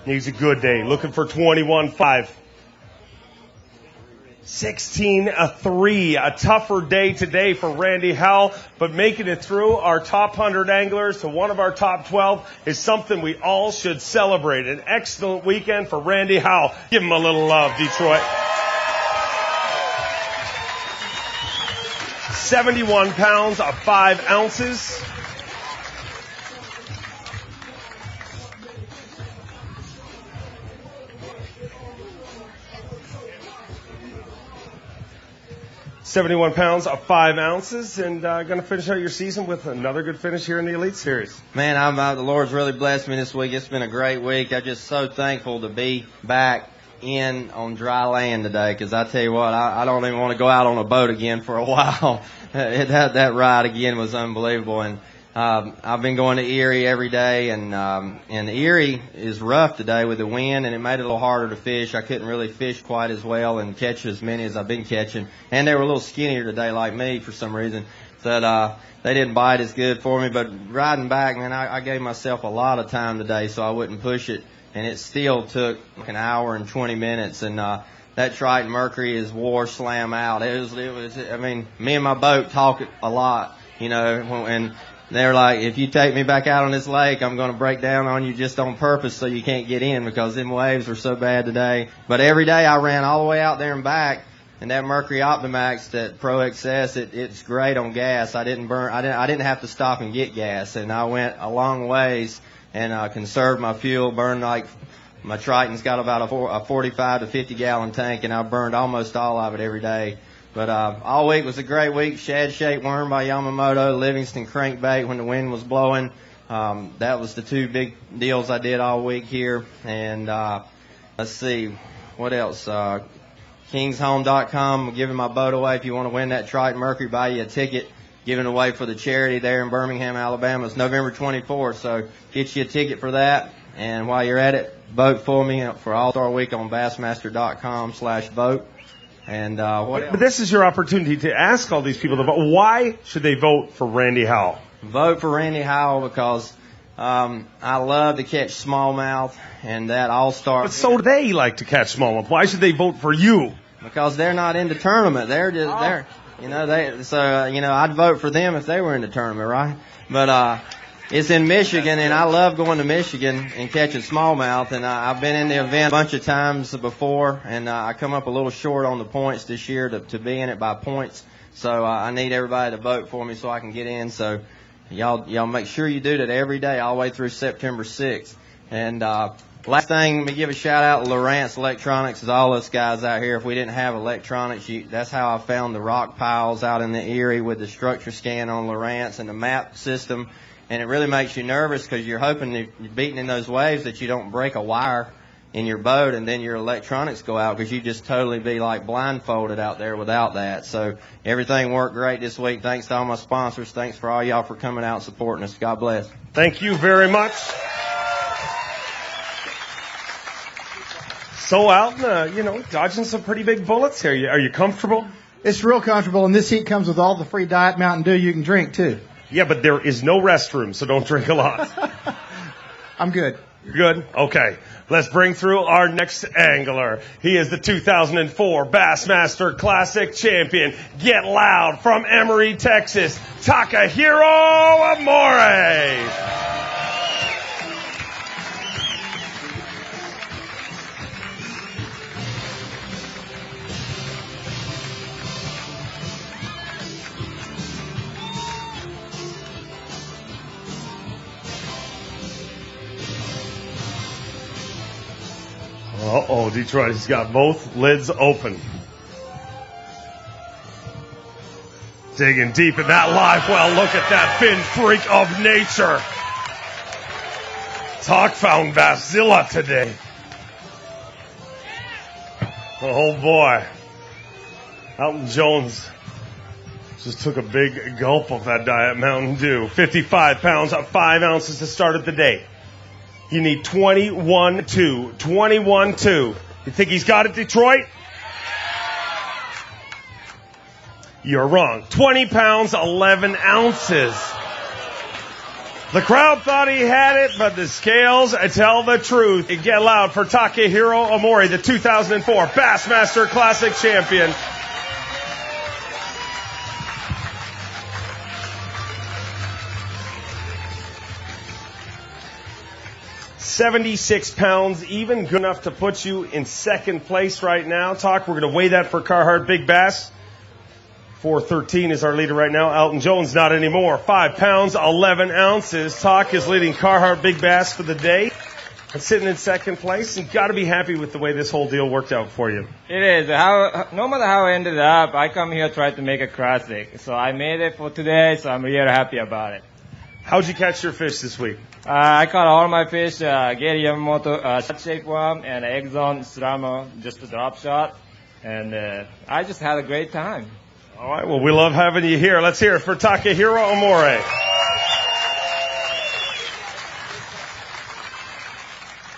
Needs a good day. Looking for 21.5. 16-3. A tougher day today for Randy Howell, but making it through our top 100 anglers to one of our top 12 is something we all should celebrate. An excellent weekend for Randy Howell. Give him a little love, Detroit. 71 pounds, 5 ounces. £71 pounds, 5 ounces, and going to finish out your season with another good finish here in the Elite Series. Man, the Lord's really blessed me this week. It's been a great week. I'm just so thankful to be back in on dry land today, because I tell you what, I don't even want to go out on a boat again for a while. That ride again was unbelievable, and I've been going to Erie every day, and Erie is rough today with the wind, and it made it a little harder to fish. I couldn't really fish quite as well and catch as many as I've been catching, and they were a little skinnier today like me for some reason, so they didn't bite as good for me. But riding back, man, I gave myself a lot of time today so I wouldn't push it, and it still took like an hour and 20 minutes, and that Triton Mercury is wore slam out. It was, I mean, me and my boat talk a lot, you know, and they're like, if you take me back out on this lake, I'm going to break down on you just on purpose so you can't get in, because them waves were so bad today. But every day I ran all the way out there and back, and that Mercury Optimax, that Pro XS, it's great on gas. I didn't have to stop and get gas, and I went a long ways and conserved my fuel, burned like, my Triton's got about a 45 to 50 gallon tank, and I burned almost all of it every day. But all week was a great week. Shad Shaped Worm by Yamamoto, Livingston Crankbait when the wind was blowing. That was the two big deals I did all week here. And let's see, what else? KingsHome.com, giving my boat away. If you want to win that Triton Mercury, buy you a ticket. Giving away for the charity there in Birmingham, Alabama. It's November 24th, so get you a ticket for that. And while you're at it, vote for me for All-Star Week on Bassmaster.com/vote. And what else? But this is your opportunity to ask all these people to vote. Why should they vote for Randy Howell? Vote for Randy Howell because I love to catch smallmouth, and that All-Star. But so do they like to catch smallmouth. Why should they vote for you? Because they're not in the tournament. They're just I'd vote for them if they were in the tournament, right? But it's in Michigan, and I love going to Michigan and catching smallmouth, and I've been in the event a bunch of times before, and I come up a little short on the points this year to be in it by points, so I need everybody to vote for me so I can get in. So y'all make sure you do that every day all the way through September 6th. And last thing, let me give a shout out to Lowrance Electronics, as all us guys out here. If we didn't have electronics, that's how I found the rock piles out in the Erie with the structure scan on Lowrance and the map system. and it really makes you nervous because you're hoping that you're beating in those waves that you don't break a wire in your boat and then your electronics go out, because you just totally be like blindfolded out there without that. So everything worked great this week. Thanks to all my sponsors. Thanks for all y'all for coming out and supporting us. God bless. Thank you very much. So Alton, dodging some pretty big bullets here. Are you comfortable? It's real comfortable, and this heat comes with all the free Diet Mountain Dew you can drink, too. Yeah, but there is no restroom, so don't drink a lot. I'm good. You're good? Okay. Let's bring through our next angler. He is the 2004 Bassmaster Classic champion. Get loud from Emory, Texas, Takahiro Amore. Uh-oh, Detroit, he's got both lids open. Digging deep in that live well. Look at that fin freak of nature. Talk found Basszilla today. Oh boy. Alton Jones just took a big gulp of that Diet Mountain Dew. 55 pounds, 5 ounces to start of the day. You need 21-2. 21-2. You think he's got it, Detroit? You're wrong. 20 pounds, 11 ounces. The crowd thought he had it, but the scales tell the truth. Get loud for Takahiro Amore, the 2004 Bassmaster Classic champion. £76, even good enough to put you in second place right now. Talk, we're going to weigh that for Carhartt Big Bass. 413 is our leader right now. Alton Jones not anymore. 5 pounds, 11 ounces. Talk is leading Carhartt Big Bass for the day. And sitting in second place. You've got to be happy with the way this whole deal worked out for you. It is. No matter how it ended up, I come here to try to make a classic. So I made it for today, so I'm really happy about it. How'd you catch your fish this week? I caught all my fish, Gary Yamamoto shot-shaped worm and Exxon Slammer, just a drop shot. And I just had a great time. All right, well, we love having you here. Let's hear it for Takahiro Amore.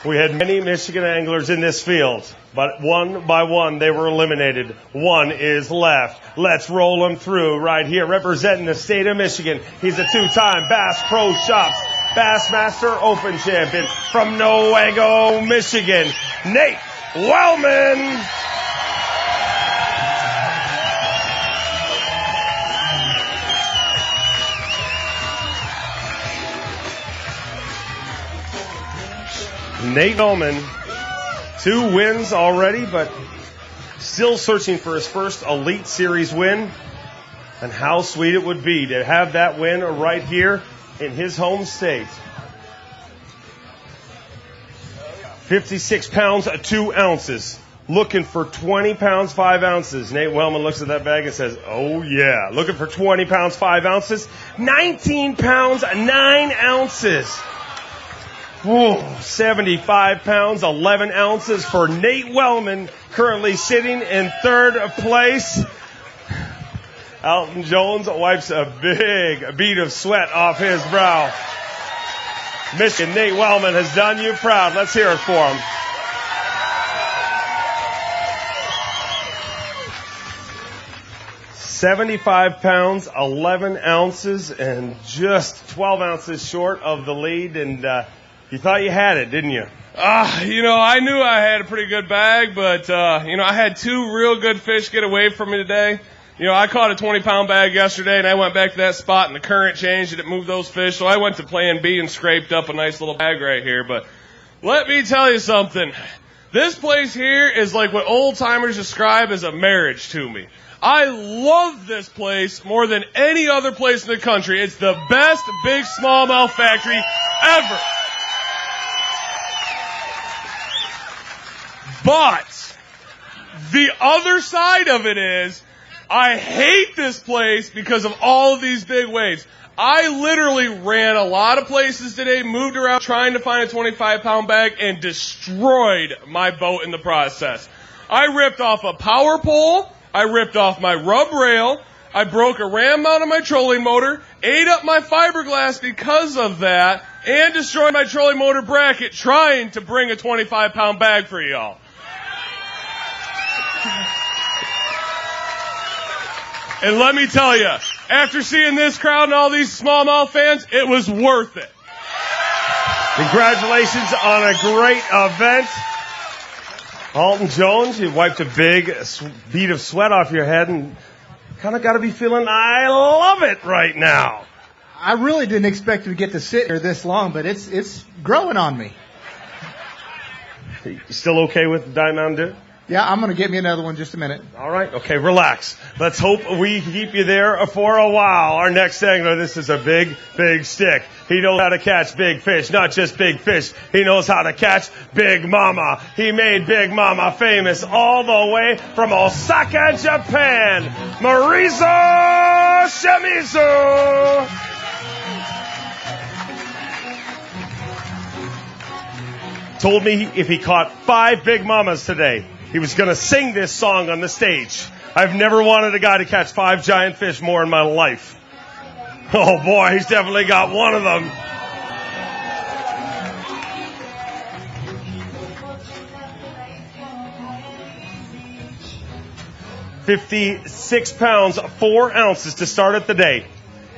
We had many Michigan anglers in this field, but one by one they were eliminated. One is left. Let's roll him through right here, representing the state of Michigan. He's a two-time Bass Pro Shops Bassmaster Open champion from Nowego, Michigan, Nate Wellman. Nate Wellman, 2 wins already, but still searching for his first Elite Series win. And how sweet it would be to have that win right here in his home state. 56 pounds, 2 ounces. Looking for 20 pounds, 5 ounces. Nate Wellman looks at that bag and says, oh yeah. Looking for 20 pounds, 5 ounces. 19 pounds, 9 ounces. Whoa, 75 pounds, 11 ounces for Nate Wellman, currently sitting in third place. Alton Jones wipes a big bead of sweat off his brow. Michigan, Nate Wellman has done you proud. Let's hear it for him. $75 pounds, 11 ounces, and just 12 ounces short of the lead. And you thought you had it, didn't you? I knew I had a pretty good bag, but, I had 2 real good fish get away from me today. I caught a 20-pound bag yesterday, and I went back to that spot, and the current changed, and it moved those fish. So I went to plan B and scraped up a nice little bag right here. But let me tell you something. This place here is like what old-timers describe as a marriage to me. I love this place more than any other place in the country. It's the best big smallmouth factory ever. But the other side of it is I hate this place because of all of these big waves. I literally ran a lot of places today, moved around trying to find a 25-pound bag, and destroyed my boat in the process. I ripped off a power pole. I ripped off my rub rail. I broke a ram mount on my trolling motor, ate up my fiberglass because of that, and destroyed my trolling motor bracket trying to bring a 25-pound bag for y'all. And let me tell you, after seeing this crowd and all these smallmouth fans, it was worth it. Congratulations on a great event. Alton Jones, you wiped a big bead of sweat off your head and kind of got to be feeling, I love it right now. I really didn't expect to get to sit here this long, but it's growing on me. You still okay with Diet Mountain Dew? Yeah, I'm going to get me another one in just a minute. All right. Okay, relax. Let's hope we keep you there for a while. Our next angler, this is a big, big stick. He knows how to catch big fish, not just big fish. He knows how to catch Big Mama. He made Big Mama famous all the way from Osaka, Japan. Marizo Shimizu. Told me if he caught 5 Big Mamas today, he was going to sing this song on the stage. I've never wanted a guy to catch 5 giant fish more in my life. Oh boy, he's definitely got one of them. £56, 4 ounces to start it the day.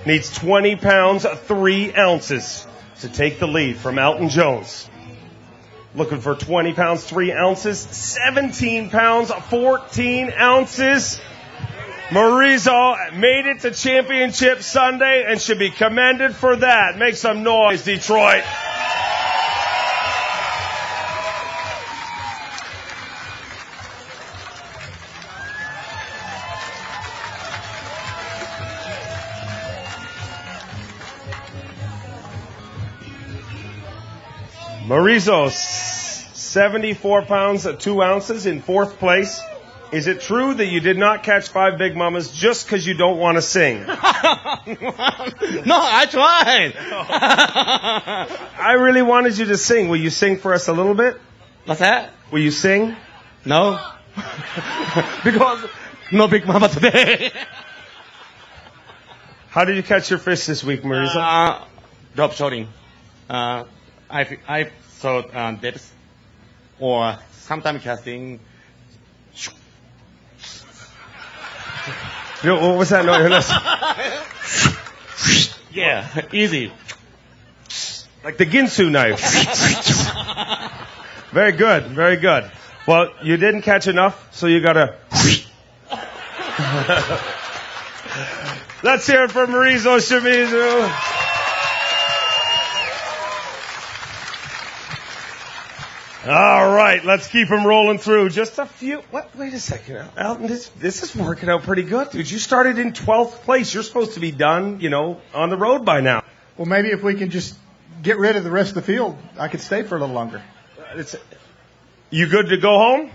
Needs 20 pounds, 3 ounces to take the lead from Alton Jones. Looking for 20 pounds, 3 ounces, 17 pounds, 14 ounces. Marizo made it to Championship Sunday and should be commended for that. Make some noise, Detroit. Marizo, 74 pounds, 2 ounces in 4th place. Is it true that you did not catch 5 Big Mamas just because you don't want to sing? No, I tried. I really wanted you to sing. Will you sing for us a little bit? What's that? Will you sing? No. Because no Big Mama today. How did you catch your fish this week, Marizo? Drop shotting. I saw dips or sometimes casting. You know, what was that noise? Yeah, easy. Like the Ginsu knife. Very good, very good. Well, you didn't catch enough, so you gotta. Let's hear it for Marizo Shimizu. All right, let's keep him rolling through. Just a few. What? Wait a second, Alton. This is working out pretty good, dude. You started in 12th place. You're supposed to be done, on the road by now. Well, maybe if we can just get rid of the rest of the field, I could stay for a little longer. You good to go home?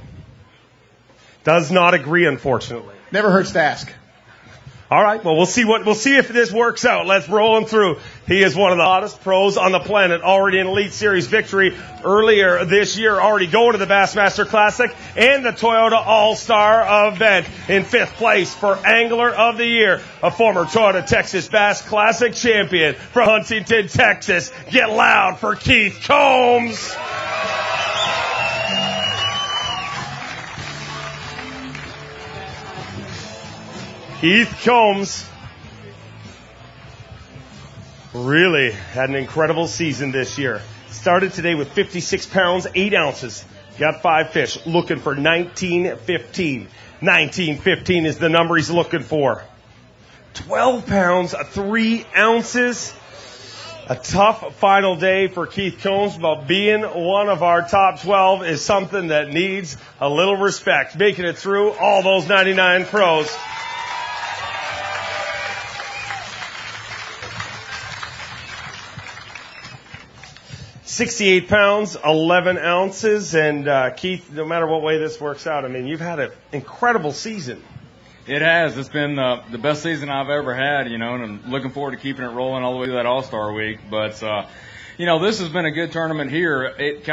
Does not agree, unfortunately. Never hurts to ask. All right, well, we'll see if this works out. Let's roll him through. He is one of the hottest pros on the planet, already in Elite Series victory earlier this year, already going to the Bassmaster Classic and the Toyota All-Star event. In 5th place for Angler of the Year, a former Toyota Texas Bass Classic champion from Huntington, Texas. Get loud for Keith Combs. Keith Combs really had an incredible season this year. Started today with 56 pounds, 8 ounces. Got 5 fish, looking for 1915. 1915 is the number he's looking for. 12 pounds, 3 ounces. A tough final day for Keith Combs, but being one of our top 12 is something that needs a little respect. Making it through all those 99 pros. 68 pounds, 11 ounces, and Keith, no matter what way this works out, I mean, you've had an incredible season. It has. It's been the best season I've ever had, and I'm looking forward to keeping it rolling all the way to that All-Star week. But, this has been a good tournament here. It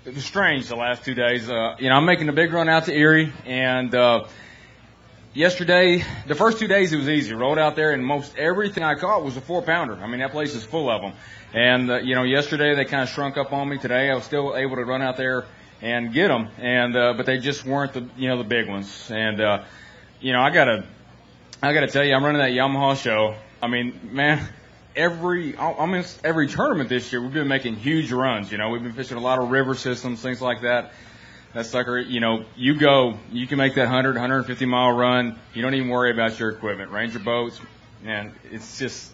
was strange the last 2 days. I'm making a big run out to Erie, and yesterday, the first 2 days, it was easy. Rolled out there, and most everything I caught was a 4-pounder. I mean, that place is full of them. And, yesterday they kind of shrunk up on me. Today I was still able to run out there and get them, but they just weren't the big ones. And, I gotta tell you, I'm running that Yamaha show. I mean, man, almost every tournament this year, we've been making huge runs. We've been fishing a lot of river systems, things like that. That sucker, you can make that 100, 150 mile run. You don't even worry about your equipment. Ranger boats, man, it's just,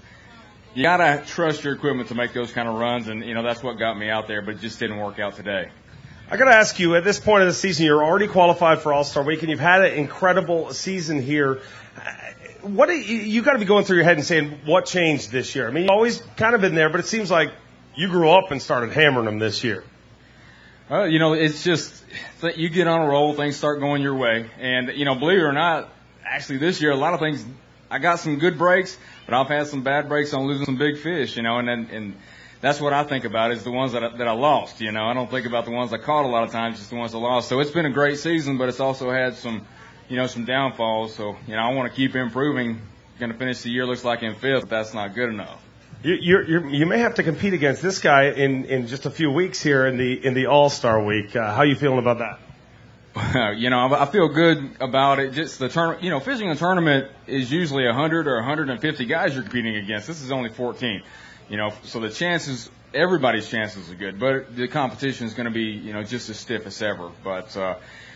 you gotta trust your equipment to make those kind of runs. And, that's what got me out there, but it just didn't work out today. I got to ask you, at this point of the season, you're already qualified for All-Star Week, and you've had an incredible season here. What you got to be going through your head and saying, what changed this year? I mean, you've always kind of been there, but it seems like you grew up and started hammering them this year. It's just that you get on a roll, things start going your way. And, believe it or not, actually this year, a lot of things, I got some good breaks, but I've had some bad breaks on losing some big fish, and that's what I think about is the ones that I lost. I don't think about the ones I caught a lot of times, just the ones I lost. So it's been a great season, but it's also had some downfalls. So, I want to keep improving. Going to finish the year looks like in 5th, but that's not good enough. You may have to compete against this guy in just a few weeks here in the All-Star Week. How are you feeling about that? I feel good about it. Just the tournament, fishing a tournament is usually 100 or 150 guys you're competing against. This is only 14. So the chances, everybody's chances are good, but the competition is going to be, just as stiff as ever. But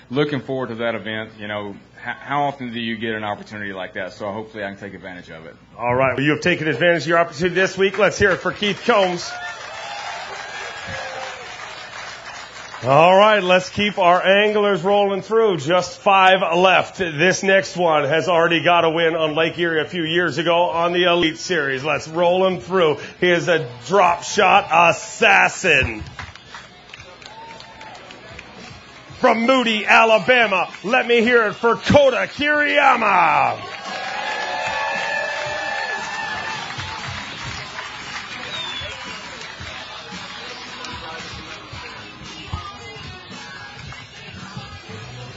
looking forward to that event. How often do you get an opportunity like that? So hopefully I can take advantage of it. All right. Well, you have taken advantage of your opportunity this week. Let's hear it for Keith Combs. All right, let's keep our anglers rolling through. Just 5 left. This next one has already got a win on Lake Erie a few years ago on the Elite Series. Let's roll him through. He is a drop shot assassin. From Moody, Alabama, let me hear it for Kota Kiriyama.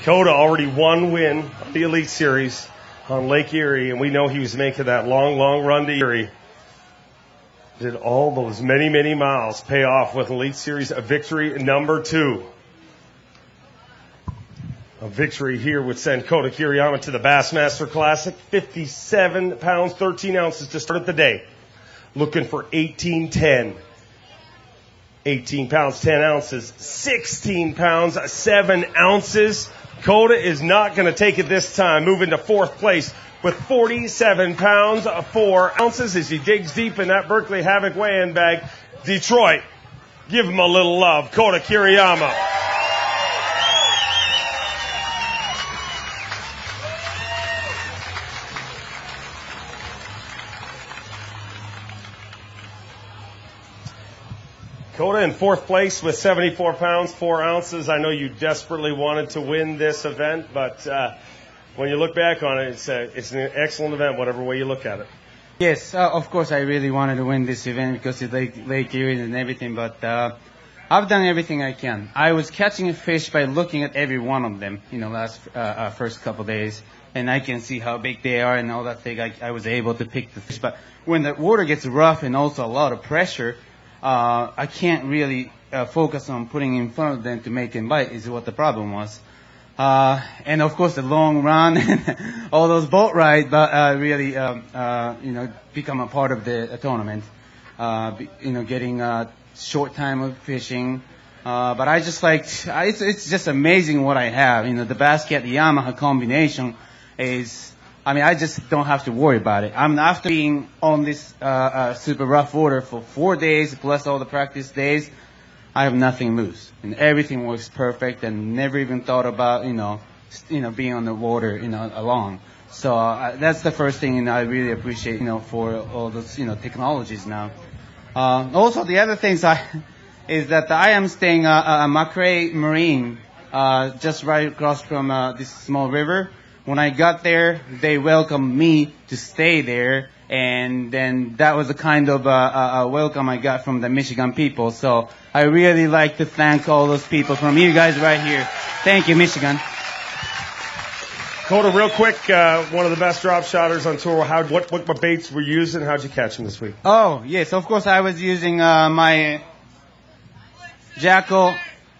Kota already one win on the Elite Series on Lake Erie, and we know he was making that long, long run to Erie. Did all those many, many miles pay off with Elite Series victory number 2. A victory here would send Kota Kiriyama to the Bassmaster Classic. 57 pounds, 13 ounces to start the day. Looking for 18-10. 18 pounds, 10 ounces, 16 pounds, 7 ounces. Kota is not going to take it this time. Moving to 4th place with 47 pounds, 4 ounces as he digs deep in that Berkeley Havoc weighing bag. Detroit, give him a little love. Kota Kiriyama. Kota in 4th place with 74 pounds, 4 ounces. I know you desperately wanted to win this event, but when you look back on it, it's an excellent event, whatever way you look at it. Yes, of course I really wanted to win this event because it's Lake Erie and everything, but I've done everything I can. I was catching a fish by looking at every one of them, first couple days, and I can see how big they are and all that thing. I was able to pick the fish, but when the water gets rough and also a lot of pressure, I can't really focus on putting in front of them to make them bite is what the problem was. And of course the long run and all those boat rides, but really, become a part of the tournament. Getting a short time of fishing. But I just it's just amazing what I have. The Basket, the Yamaha combination is, I just don't have to worry about it. After being on this super rough water for 4 days, plus all the practice days, I have nothing loose. And everything works perfect and never even thought about, being on the water, alone. So that's the first thing I really appreciate, for all those, technologies now. Also, the other things is that I am staying Macrae Marine, just right across from this small river. When I got there, they welcomed me to stay there, and then that was the kind of a welcome I got from the Michigan people. So I really like to thank all those people from you guys right here. Thank you, Michigan. Coda, real quick, one of the best drop shotters on tour. What baits were you using? How'd you catch them this week? Oh, yes, of course I was using my Jackal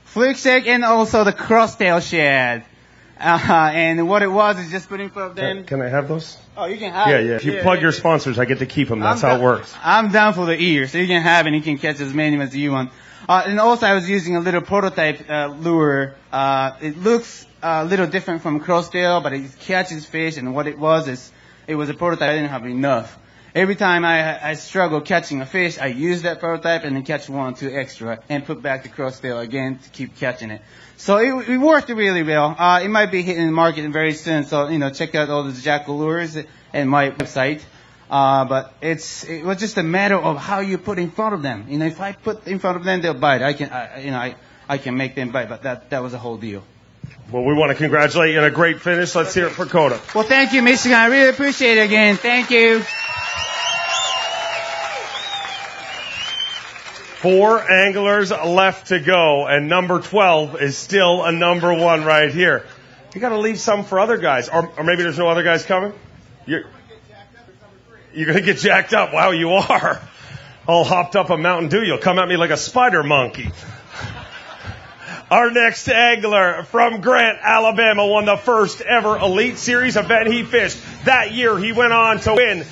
Flick Shake and also the Crosstail Shad. And what it was is just putting for them. Can I have those? Oh, you can have Yeah, it. yeah. If you plug your sponsors, I get to keep them. That's how it works. I'm down for the ear, so you can have it and you can catch as many as you want. And also I was using a little prototype lure. It looks a little different from Crosstail, but it catches fish, and what it was is it was a prototype. I didn't have enough. Every time I struggle catching a fish, I use that prototype and then catch 1 or 2 extra and put back the Crosstail again to keep catching it. So it worked really well. It might be hitting the market very soon, so check out all the Jackal lures and my website. But it was just a matter of how you put in front of them. If I put in front of them, they'll bite. I can make them bite, but that was the whole deal. Well, we want to congratulate you on a great finish. Let's hear it for Coda. Well, thank you, Michigan. I really appreciate it again. Thank you. 4 anglers left to go, and number 12 is still a number 1 right here. You got to leave some for other guys, or maybe there's no other guys coming. You're going to get jacked up. Wow, you are. All hopped up on Mountain Dew. You'll come at me like a spider monkey. Our next angler from Grant, Alabama, won the first ever Elite Series event he fished. That year, he went on to win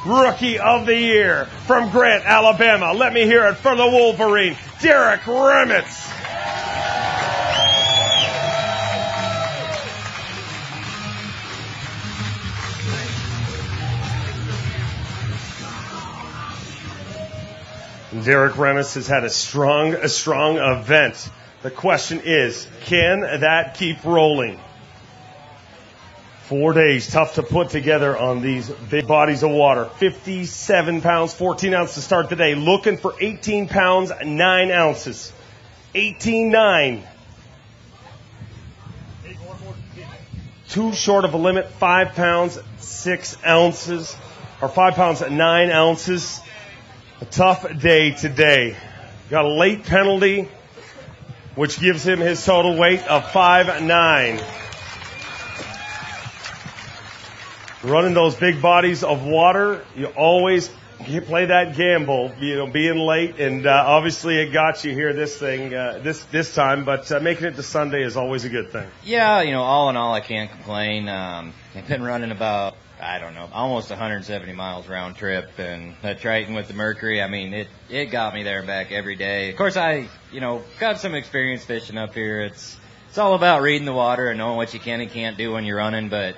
Rookie of the Year from Grant, Alabama. Let me hear it for the Wolverine, Derek Remitz. Derek Remitz has had a strong event. The question is, can that keep rolling? 4 days, tough to put together on these big bodies of water. 57 pounds, 14 ounces to start the day. Looking for 18 pounds, 9 ounces. 18.9. Too short of a limit, 5 pounds, 6 ounces. Or 5 pounds, 9 ounces. A tough day today. Got a late penalty, which gives him his total weight of 5.9. Running those big bodies of water, you always play that gamble, being late, and obviously it got you here this time, but making it to Sunday is always a good thing. Yeah, all in all, I can't complain. I've been running about, almost 170 miles round trip, and that Triton with the Mercury, it got me there and back every day. Of course, I, got some experience fishing up here. It's all about reading the water and knowing what you can and can't do when you're running, but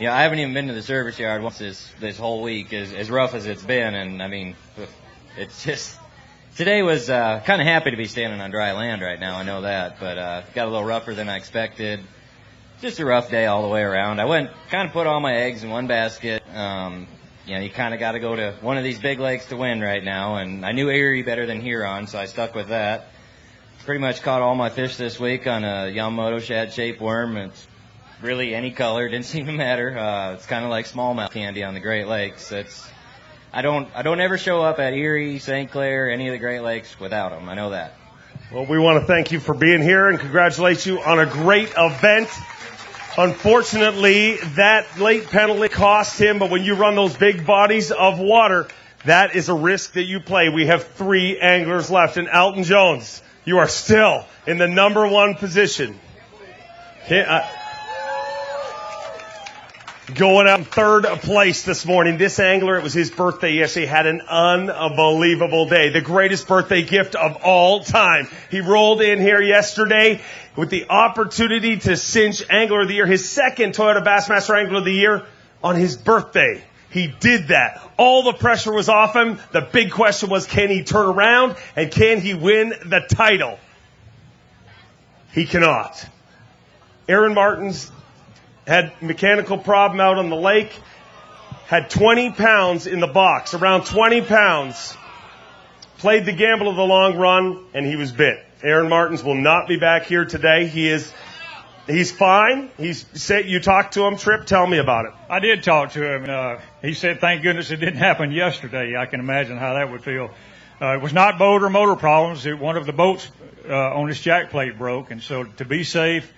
I haven't even been to the service yard once this whole week, as rough as it's been, and it's just, today was kind of happy to be standing on dry land right now, I know that, but got a little rougher than I expected. Just a rough day all the way around. I went kind of put all my eggs in one basket. You kind of got to go to one of these big lakes to win right now, and I knew Erie better than Huron, so I stuck with that. Pretty much caught all my fish this week on a Yamamoto shad-shaped worm. It's really any color, didn't seem to matter. It's kind of like smallmouth candy on the Great Lakes. I don't ever show up at Erie, St. Clair, any of the Great Lakes without them. I know that. Well, we want to thank you for being here and congratulate you on a great event. Unfortunately, that late penalty cost him, but when you run those big bodies of water, that is a risk that you play. We have 3 anglers left, and Alton Jones, you are still in the number 1 position. Going out in 3rd place this morning. This angler, it was his birthday yesterday, had an unbelievable day. The greatest birthday gift of all time. He rolled in here yesterday with the opportunity to cinch Angler of the Year, his 2nd Toyota Bassmaster Angler of the Year on his birthday. He did that. All the pressure was off him. The big question was, can he turn around and can he win the title? He cannot. Aaron Martins had mechanical problem out on the lake, had 20 pounds in the box, around 20 pounds, played the gamble of the long run, and he was bit. Aaron Martins will not be back here today. He is He's fine. He's said you talked to him, Tripp. Tell me about it. I did talk to him. He said, thank goodness it didn't happen yesterday. I can imagine how that would feel. It was not boat or motor problems. One of the boats on his jack plate broke. And so to be safe,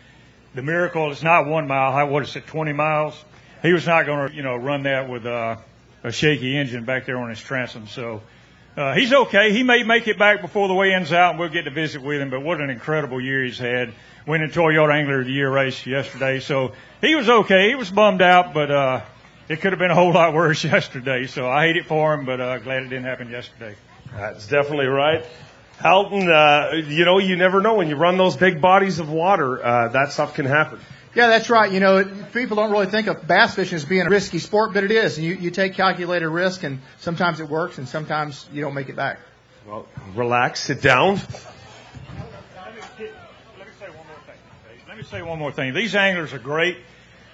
the miracle is not 1 mile. What is it, 20 miles? He was not going to, run that with a shaky engine back there on his transom. So he's okay. He may make it back before the weigh-in's out, and we'll get to visit with him. But what an incredible year he's had. Winning Toyota Angler of the Year race yesterday. So he was okay. He was bummed out, but it could have been a whole lot worse yesterday. So I hate it for him, but glad it didn't happen yesterday. That's definitely right. Alton, you never know when you run those big bodies of water, that stuff can happen. Yeah, that's right. People don't really think of bass fishing as being a risky sport, but it is. You take calculated risk, and sometimes it works, and sometimes you don't make it back. Well, relax, sit down. Let me say one more thing. These anglers are great.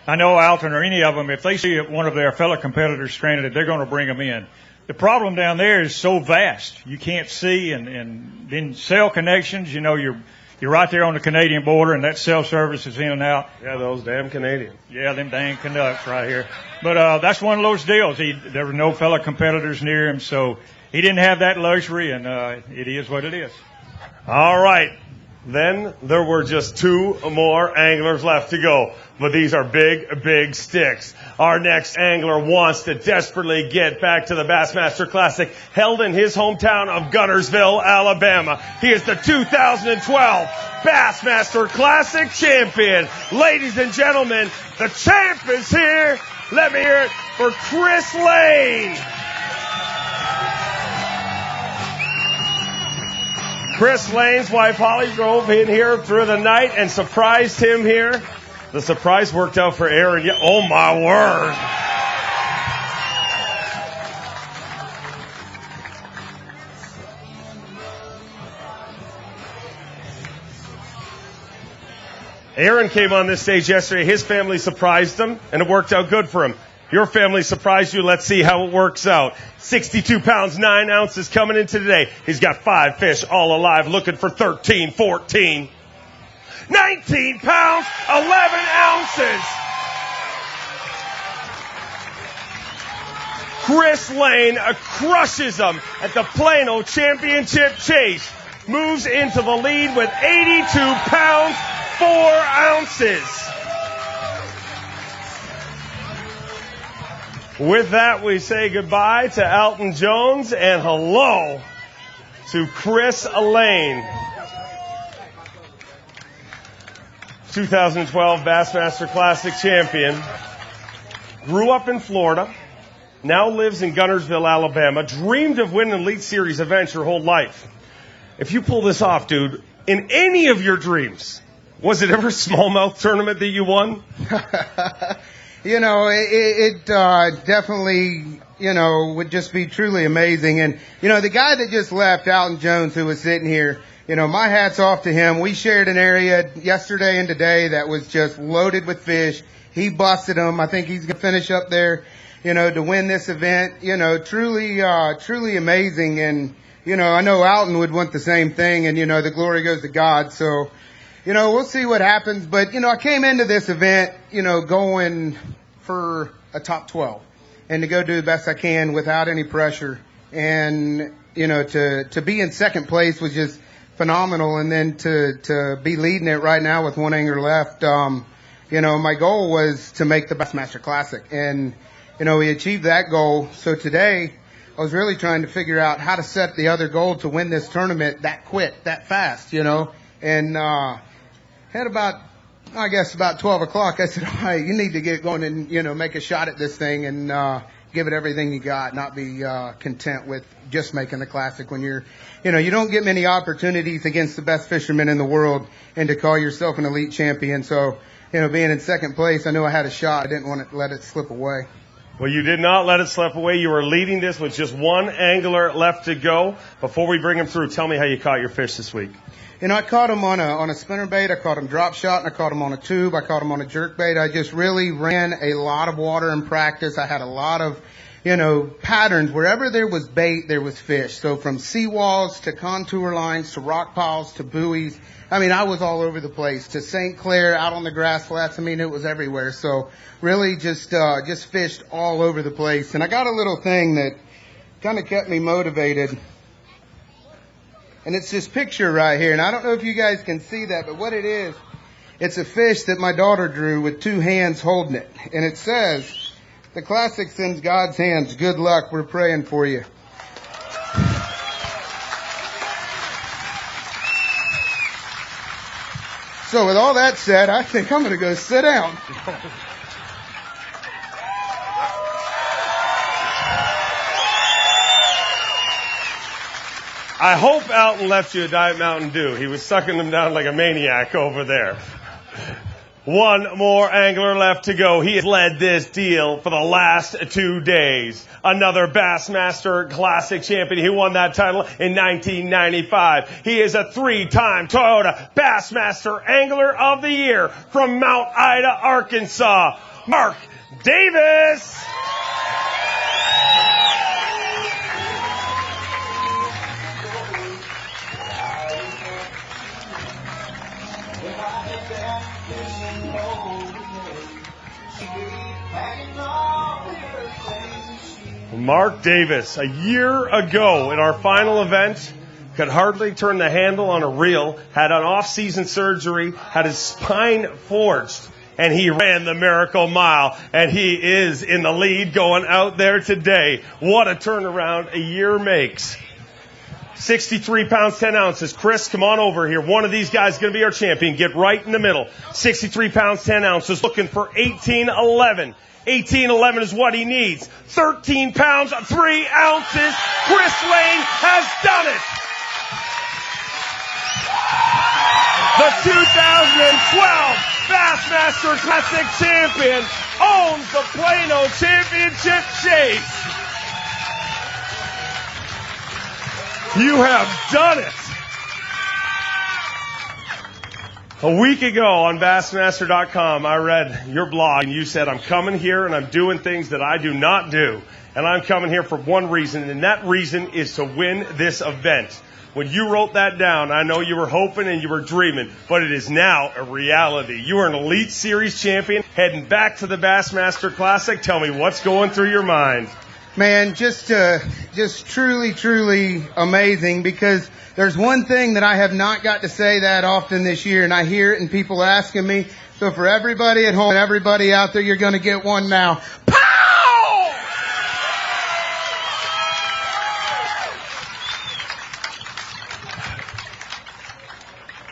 I know Alton or any of them, if they see one of their fellow competitors stranded, they're going to bring them in. The problem down there is so vast. You can't see, and then cell connections, you're right there on the Canadian border, and that cell service is in and out. Yeah, those damn Canadians. Yeah, them dang Canucks right here. But that's one of those deals. There were no fellow competitors near him, so he didn't have that luxury, and it is what it is. All right. Then there were just 2 more anglers left to go. But these are big, big sticks. Our next angler wants to desperately get back to the Bassmaster Classic held in his hometown of Guntersville, Alabama. He is the 2012 Bassmaster Classic champion. Ladies and gentlemen, the champ is here. Let me hear it for Chris Lane. Chris Lane's wife Holly drove in here through the night and surprised him here. The surprise worked out for Aaron. Oh my word. Aaron came on this stage yesterday. His family surprised him, and it worked out good for him. Your family surprised you. Let's see how it works out. 62 pounds, 9 ounces coming into today. He's got 5 fish all alive, looking for 13, 14. 19 pounds, 11 ounces. Chris Lane crushes them at the Plano Championship Chase. Moves into the lead with 82 pounds, 4 ounces. With that, we say goodbye to Alton Jones and hello to Chris Lane. 2012 Bassmaster Classic champion. Grew up in Florida. Now lives in Guntersville, Alabama. Dreamed of winning an Elite Series event your whole life. If you pull this off, dude, in any of your dreams, was it ever a smallmouth tournament that you won? It definitely, would just be truly amazing. And, the guy that just left, Alton Jones, who was sitting here, my hat's off to him. We shared an area yesterday and today that was just loaded with fish. He busted them. I think he's going to finish up there, to win this event. Truly amazing. And, I know Alton would want the same thing. And, the glory goes to God. So, we'll see what happens. But, I came into this event, going for a top 12 and to go do the best I can without any pressure. And, to be in second place was just phenomenal. And then to be leading it right now with 1 angler left, my goal was to make the Bassmaster Classic. And, we achieved that goal. So today I was really trying to figure out how to set the other goal to win this tournament that quick, that fast, and, had about 12 o'clock. I said, all right, you need to get going and, make a shot at this thing and, give it everything you got, not be, content with just making the Classic when you don't get many opportunities against the best fishermen in the world and to call yourself an elite champion. So, being in second place, I knew I had a shot. I didn't want to let it slip away. Well, you did not let it slip away. You were leading this with just 1 angler left to go. Before we bring him through, tell me how you caught your fish this week. I caught him on a spinnerbait. I caught him drop shot, and I caught him on a tube. I caught him on a jerkbait. I just really ran a lot of water in practice. I had a lot of patterns. Wherever there was bait, there was fish. So from seawalls to contour lines to rock piles to buoys. I mean, I was all over the place. To St. Clair, out on the grass flats. I mean, it was everywhere. So really just fished all over the place. And I got a little thing that kind of kept me motivated. And it's this picture right here. And I don't know if you guys can see that, but what it is, it's a fish that my daughter drew with two hands holding it. And it says, "The classic sends God's hands. Good luck. We're praying for you." So with all that said, I think I'm going to go sit down. I hope Alton left you a Diet Mountain Dew. He was sucking them down like a maniac over there. One more angler left to go. He has led this deal for the last 2 days. Another Bassmaster Classic champion. He won that title in 1995. He is a 3-time Toyota Bassmaster Angler of the Year from Mount Ida, Arkansas, Mark Davis. Mark Davis, a year ago in our final event, could hardly turn the handle on a reel, had an off-season surgery, had his spine forged, and he ran the Miracle Mile, and he is in the lead going out there today. What a turnaround a year makes. 63 pounds, 10 ounces. Chris, come on over here. One of these guys is going to be our champion. Get right in the middle. 63 pounds, 10 ounces, looking for 1811. 1811 is what he needs. 13 pounds, 3 ounces. Chris Lane has done it. The 2012 Bassmaster Classic champion owns the Plano Championship chase. You have done it. A week ago on Bassmaster.com, I read your blog, and you said, "I'm coming here and I'm doing things that I do not do. And I'm coming here for one reason, and that reason is to win this event." When you wrote that down, I know you were hoping and you were dreaming, but it is now a reality. You are an Elite Series champion heading back to the Bassmaster Classic. Tell me what's going through your mind. Man, just truly, truly amazing, because there's one thing that I have not got to say that often this year, and I hear it and people asking me. So for everybody at home and everybody out there, you're going to get one now. Pow!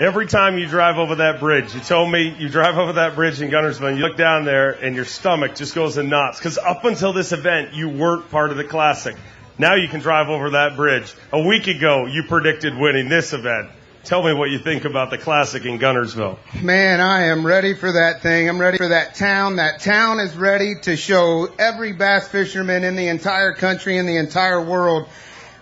Every time you drive over that bridge, you told me you drive over that bridge in Guntersville and you look down there and your stomach just goes in knots. Because up until this event, you weren't part of the Classic. Now you can drive over that bridge. A week ago, you predicted winning this event. Tell me what you think about the Classic in Guntersville. Man, I am ready for that thing. I'm ready for that town. That town is ready to show every bass fisherman in the entire country, in the entire world,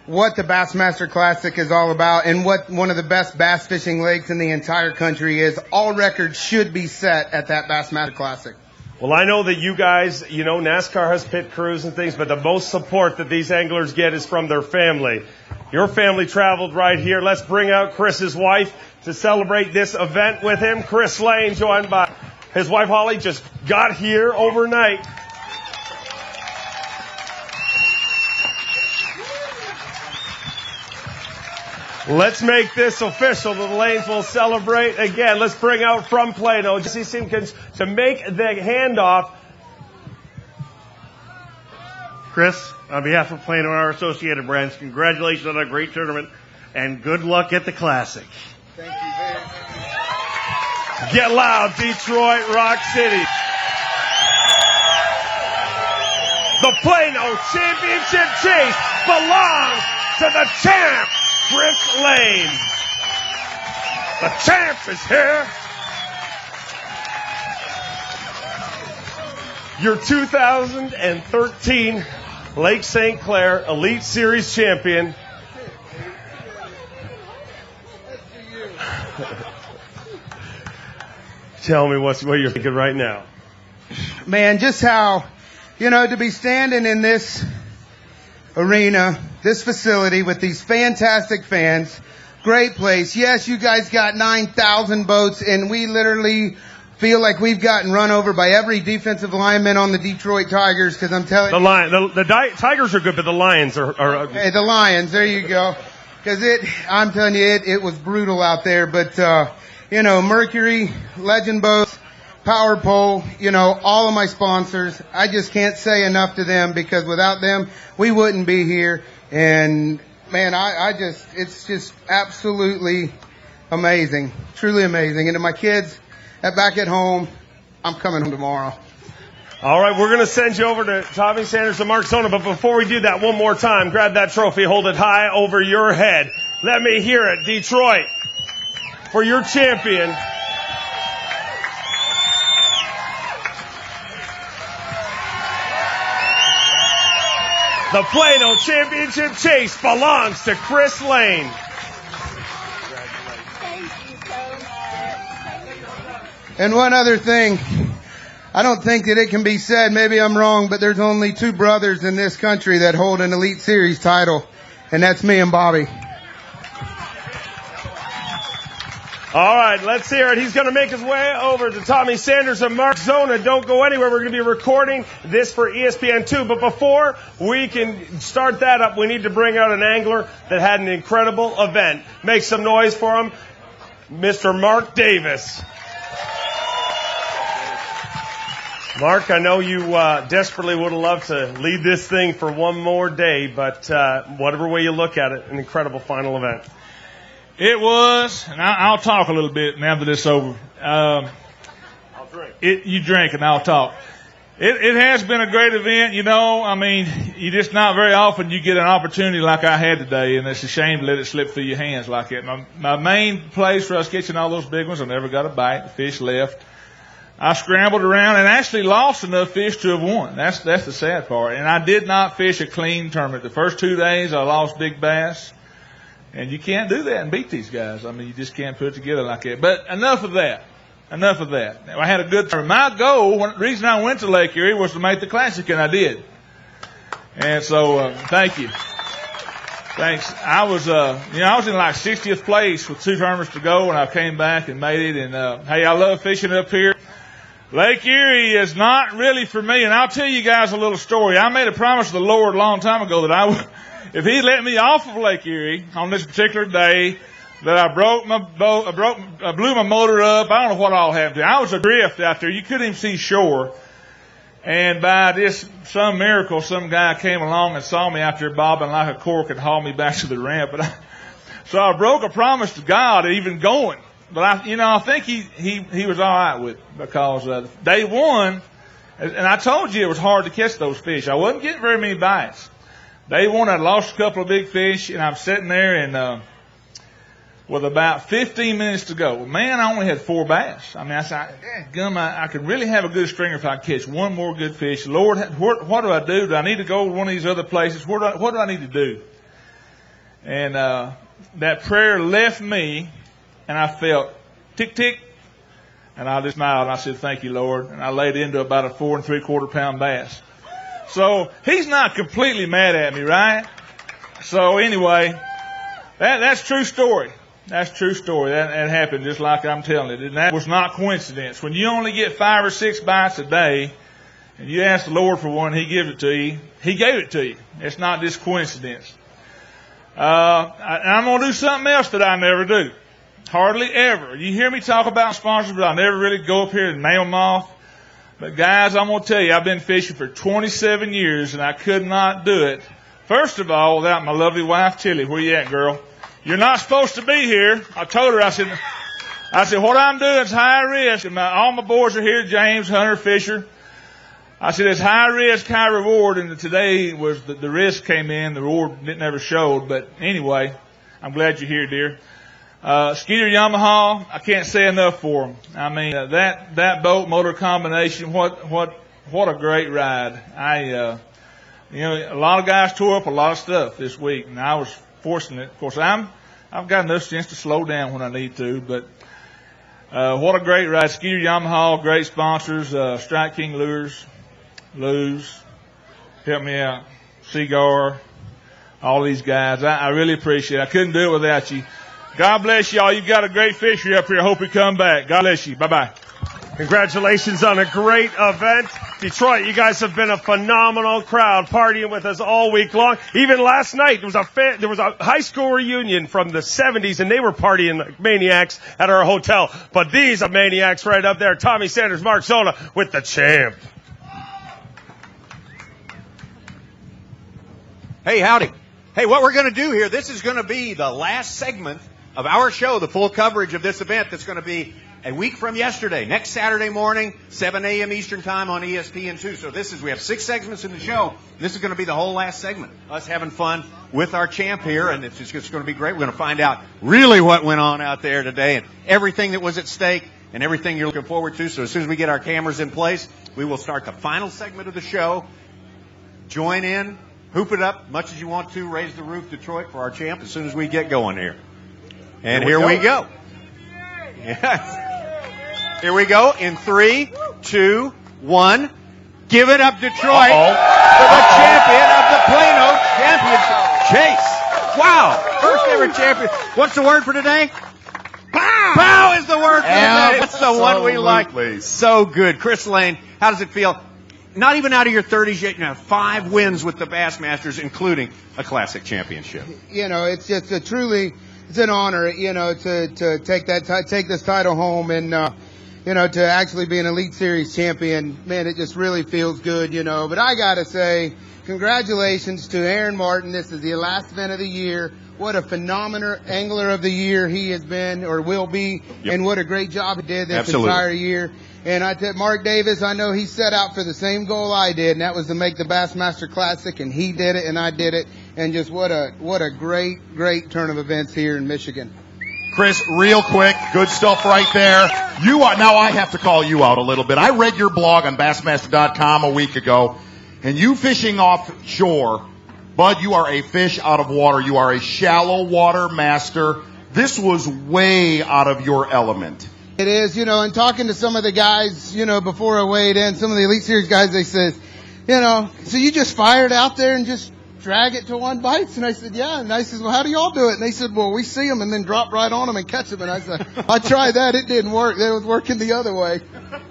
what the Bassmaster Classic is all about and what one of the best bass fishing lakes in the entire country is. All records should be set at that Bassmaster Classic. Well, I know that you guys, NASCAR has pit crews and things, but the most support that these anglers get is from their family. Your family traveled right here. Let's bring out Chris's wife to celebrate this event with him. Chris Lane, joined by his wife Holly, just got here overnight. Let's make this official. The Lanes will celebrate again. Let's bring out from Plano Jesse Simpkins to make the handoff. Chris, on behalf of Plano and our associated brands, congratulations on a great tournament and good luck at the Classic. Thank you very much. Get loud, Detroit, Rock City. The Plano Championship chase belongs to the champ, Chris Lane. The champ is here. Your 2013 Lake St. Clair Elite Series champion. Tell me what you're thinking right now. Man, just how, to be standing in this arena, this facility with these fantastic fans. Great place. Yes, you guys got 9,000 boats, and we literally feel like we've gotten run over by every defensive lineman on the Detroit Tigers, because I'm telling you. The Tigers are good, but the Lions are Hey, the Lions, there you go. Because I'm telling you, it was brutal out there. But, Mercury, Legend Boats, Power Pole, all of my sponsors, I just can't say enough to them, because without them, we wouldn't be here. And, man, it's just absolutely amazing. Truly amazing. And to my kids back at home, I'm coming home tomorrow. All right, we're going to send you over to Tommy Sanders and Mark Zona, but before we do that, one more time, grab that trophy, hold it high over your head. Let me hear it, Detroit, for your champion. The Plano Championship Chase belongs to Chris Lane. And one other thing, I don't think that it can be said, maybe I'm wrong, but there's only two brothers in this country that hold an Elite Series title, and that's me and Bobby. All right, let's hear it. He's going to make his way over to Tommy Sanders and Mark Zona. Don't go anywhere. We're going to be recording this for ESPN2. But before we can start that up, we need to bring out an angler that had an incredible event. Make some noise for him, Mr. Mark Davis. Mark, I know you desperately would have loved to lead this thing for one more day, but whatever way you look at it, an incredible final event. It was, and I'll talk a little bit now that it's over. I'll drink. You drink and I'll talk. It has been a great event, you just not very often you get an opportunity like I had today, and it's a shame to let it slip through your hands like that. My main place for us catching all those big ones, I never got a bite. The fish left. I scrambled around and actually lost enough fish to have won. That's the sad part. And I did not fish a clean tournament. The first 2 days I lost big bass. And you can't do that and beat these guys. You just can't put it together like that. But enough of that. I had a good time. My goal, the reason I went to Lake Erie was to make the Classic, and I did. And so, thank you. Thanks. I was in like 60th place with 2 tournaments to go, and I came back and made it. And, hey, I love fishing up here. Lake Erie is not really for me, and I'll tell you guys a little story. I made a promise to the Lord a long time ago that I would, if He let me off of Lake Erie on this particular day, that I broke my boat, I blew my motor up. I don't know what all happened to me. I was adrift out there. You couldn't even see shore. And by some miracle, some guy came along and saw me out there bobbing like a cork and hauled me back to the ramp. So I broke a promise to God even going. But I think he was all right with it, because day one, and I told you it was hard to catch those fish. I wasn't getting very many bites. Day one, I lost a couple of big fish, and I'm sitting there and with about 15 minutes to go. Man, I only had 4 bass. I said, I could really have a good stringer if I catch one more good fish. Lord, what do I do? Do I need to go to one of these other places? What do I need to do? And that prayer left me. And I felt tick, tick, and I just smiled and I said, thank you, Lord. And I laid into about a 4 3/4 pound bass. So He's not completely mad at me, right? So anyway, that's true story. That's true story. That happened just like I'm telling it. And that was not coincidence. When you only get 5 or 6 bites a day, and you ask the Lord for one, He gives it to you. He gave it to you. It's not just coincidence. I'm going to do something else that I never do. Hardly ever. You hear me talk about sponsors, but I never really go up here and nail them off. But guys, I'm going to tell you, I've been fishing for 27 years, and I could not do it. First of all, without my lovely wife, Tilly. Where you at, girl? You're not supposed to be here. I told her, I said, what I'm doing is high risk. And all my boys are here, James, Hunter, Fisher. I said, it's high risk, high reward. And today was the risk came in, the reward never showed. But anyway, I'm glad you're here, dear. Skeeter Yamaha, I can't say enough for them. That boat motor combination, what a great ride. A lot of guys tore up a lot of stuff this week, and I was forcing it. Of course, I've got enough sense to slow down when I need to, but, what a great ride. Skeeter Yamaha, great sponsors, Strike King Lures, help me out, Seagar, all these guys. I really appreciate it. I couldn't do it without you. God bless y'all. You've got a great fishery up here. Hope you come back. God bless you. Bye-bye. Congratulations on a great event. Detroit, you guys have been a phenomenal crowd partying with us all week long. Even last night, there was a high school reunion from the 70s, and they were partying like maniacs at our hotel. But these are maniacs right up there. Tommy Sanders, Mark Zona with the champ. Hey, howdy. Hey, what we're going to do here, this is going to be the last segment of our show, the full coverage of this event that's going to be a week from yesterday, next Saturday morning, 7 a.m. Eastern Time on ESPN2. So we have 6 segments in the show. This is going to be the whole last segment. Us having fun with our champ here, and it's just going to be great. We're going to find out really what went on out there today and everything that was at stake and everything you're looking forward to. So as soon as we get our cameras in place, we will start the final segment of the show. Join in, hoop it up much as you want to, raise the roof, Detroit, for our champ as soon as we get going here. And here we go. Yes. Here we go in 3, 2, 1. Give it up, Detroit, for the champion of the Plano Championship. Chase. Wow. First ever champion. What's the word for today? Pow! Pow is the word for today. It's the one we like. So good. Chris Lane, how does it feel? Not even out of your 30s yet, you have 5 wins with the Bassmasters, including a classic championship. It's just it's an honor, to take this title home and, to actually be an Elite Series champion. Man, it just really feels good, But I gotta say, congratulations to Aaron Martin. This is the last event of the year. What a phenomenal angler of the year he has been or will be, and what a great job he did this entire year. And Mark Davis, I know he set out for the same goal I did, and that was to make the Bassmaster Classic, and he did it, and I did it. And just what a great turn of events here in Michigan. Chris, real quick, good stuff right there. Now I have to call you out a little bit. I read your blog on Bassmaster.com a week ago, and you fishing offshore, Bud, you are a fish out of water. You are a shallow water master. This was way out of your element. It is, and talking to some of the guys, before I weighed in, some of the Elite Series guys, they said, so you just fire it out there and just drag it till one bites? And I said, yeah. And I said, well, how do y'all do it? And they said, well, we see them and then drop right on them and catch them. And I said, I tried that. It didn't work. It was working the other way.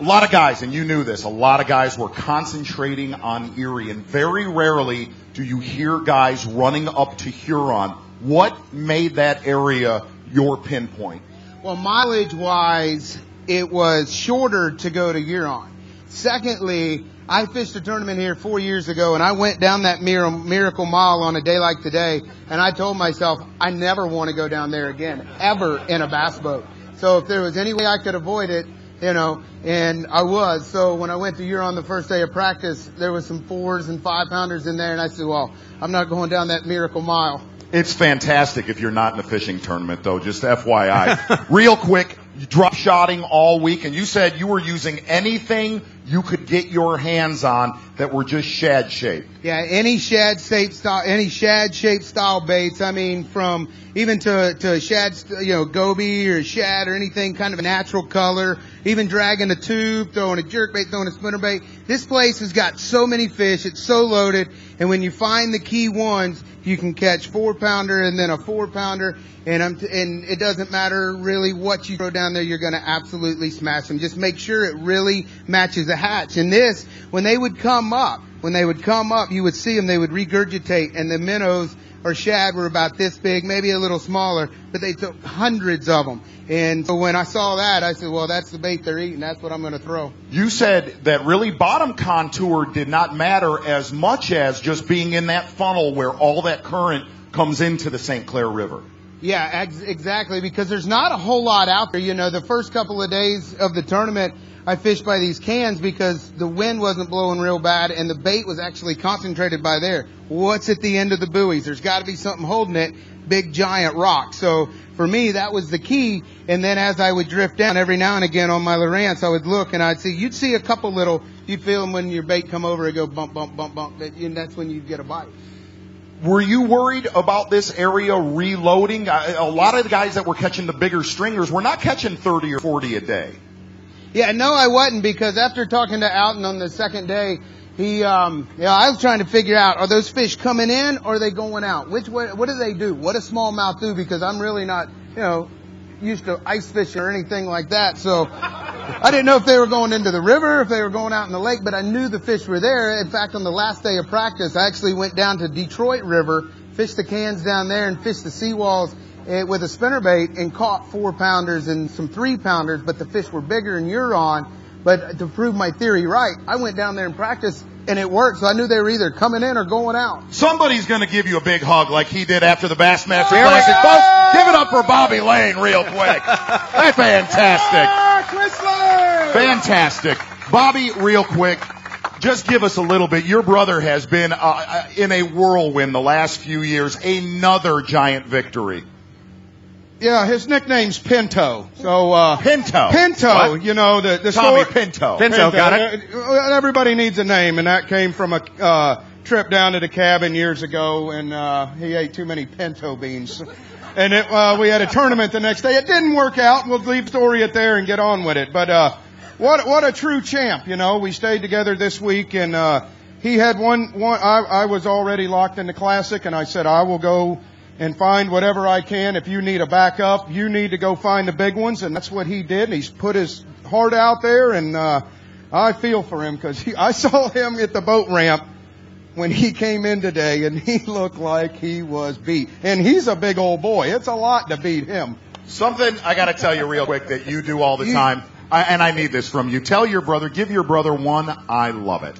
A lot of guys, and you knew this, a lot of guys were concentrating on Erie, and very rarely do you hear guys running up to Huron. What made that area your pinpoint? Well, mileage-wise, it was shorter to go to Huron. Secondly, I fished a tournament here 4 years ago, and I went down that Miracle Mile on a day like today, and I told myself I never want to go down there again, ever in a bass boat. So if there was any way I could avoid it, and I was. So when I went to Huron the first day of practice, there was some 4s and 5-pounders in there, and I said, well, I'm not going down that Miracle Mile. It's fantastic if you're not in a fishing tournament, though, just FYI. Real quick, you drop shotting all week, and you said you were using anything you could get your hands on that were just shad shaped. Yeah, any shad shaped style baits. I mean, from even to shad, goby or shad or anything kind of a natural color, even dragging a tube, throwing a jerkbait, throwing a spinnerbait. This place has got so many fish. It's so loaded. And when you find the key ones, you can catch 4-pounder and then a 4-pounder. And it doesn't matter really what you throw down there, you're going to absolutely smash them. Just make sure it really matches the hatch. And this, when they would come up, you would see them, they would regurgitate, and the minnows or shad were about this big, maybe a little smaller, but they took hundreds of them. And so when I saw that, I said, well, that's the bait they're eating. That's what I'm going to throw. You said that really bottom contour did not matter as much as just being in that funnel where all that current comes into the St. Clair River. Yeah, exactly, because there's not a whole lot out there. The first couple of days of the tournament, I fished by these cans because the wind wasn't blowing real bad and the bait was actually concentrated by there. What's at the end of the buoys? There's got to be something holding it, big giant rock. So for me, that was the key. And then as I would drift down every now and again on my Lowrance, I would look and you'd see a couple you'd feel them when your bait come over and go bump, bump, bump, bump. And that's when you'd get a bite. Were you worried about this area reloading? A lot of the guys that were catching the bigger stringers were not catching 30 or 40 a day. Yeah, no, I wasn't, because after talking to Alton on the second day, I was trying to figure out, are those fish coming in or are they going out? Which way, what do they do? What does smallmouth do? Because I'm really not, used to ice fishing or anything like that. So I didn't know if they were going into the river, if they were going out in the lake, but I knew the fish were there. In fact, on the last day of practice, I actually went down to Detroit River, fished the cans down there and fished the seawalls with a spinnerbait and caught 4-pounders and some 3-pounders, but the fish were bigger in Huron. But to prove my theory right, I went down there and practiced, and it worked. So I knew they were either coming in or going out. Somebody's going to give you a big hug like he did after the Bassmaster Classic. Folks, give it up for Bobby Lane real quick. That's fantastic. Fantastic. Bobby, real quick, just give us a little bit. Your brother has been in a whirlwind the last few years. Another giant victory. Yeah, his nickname's Pinto. So, Pinto. Pinto, What? The Tommy story. Pinto. Pinto, got it. Everybody needs a name, and that came from a trip down to the cabin years ago, and he ate too many pinto beans. And we had a tournament the next day. It didn't work out. We'll leave story it there and get on with it. But what a true champ, We stayed together this week, and he had one. I was already locked in the Classic, and I said, I will go and find whatever I can. If you need a backup, you need to go find the big ones. And that's what he did. And he's put his heart out there. And I feel for him because I saw him at the boat ramp when he came in today, and he looked like he was beat. And he's a big old boy. It's a lot to beat him. Something I got to tell you real quick that you do all the time, and I need this from you. Tell your brother, give your brother one, I love it.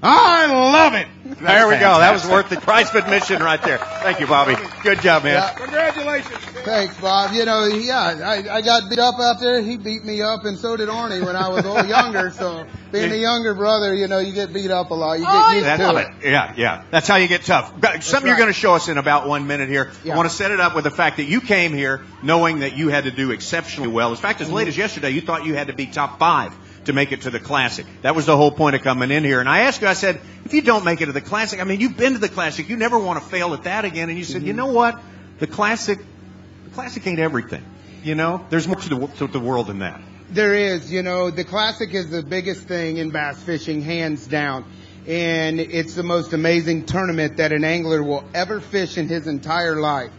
I love it. There we go. That was worth the price of admission right there. Thank you, Bobby. Good job, man. Yeah. Congratulations. Thanks, Bob. I got beat up out there. He beat me up, and so did Arnie when I was a little younger. So being a younger brother, you get beat up a lot. You get used to it. Yeah. That's how you get tough. Something you're going to show us in about 1 minute here. Yeah. I want to set it up with the fact that you came here knowing that you had to do exceptionally well. In fact, as late as yesterday, you thought you had to be top 5 to make it to the Classic. That was the whole point of coming in here. And I asked you, I said, if you don't make it to the Classic, you've been to the Classic, you never want to fail at that again. And you said, you know what? The Classic ain't everything. There's more to the world than that. There is. The Classic is the biggest thing in bass fishing, hands down. And it's the most amazing tournament that an angler will ever fish in his entire life.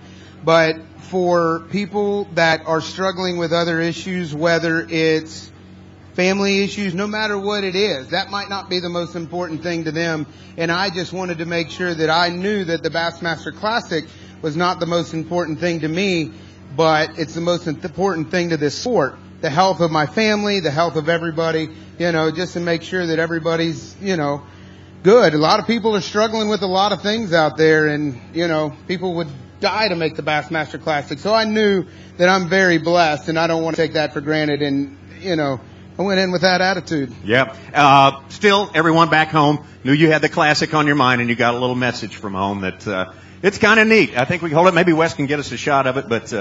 But for people that are struggling with other issues, whether it's family issues, no matter what it is, that might not be the most important thing to them. And I just wanted to make sure that I knew that the Bassmaster Classic was not the most important thing to me, but it's the most important thing to this sport. The health of my family, the health of everybody, just to make sure that everybody's, good. A lot of people are struggling with a lot of things out there, and, people would die to make the Bassmaster Classic. So I knew that I'm very blessed, and I don't want to take that for granted. And, I went in with that attitude. Yep. Still, everyone back home knew you had the Classic on your mind, and you got a little message from home that it's kind of neat. I think we can hold it. Maybe Wes can get us a shot of it, but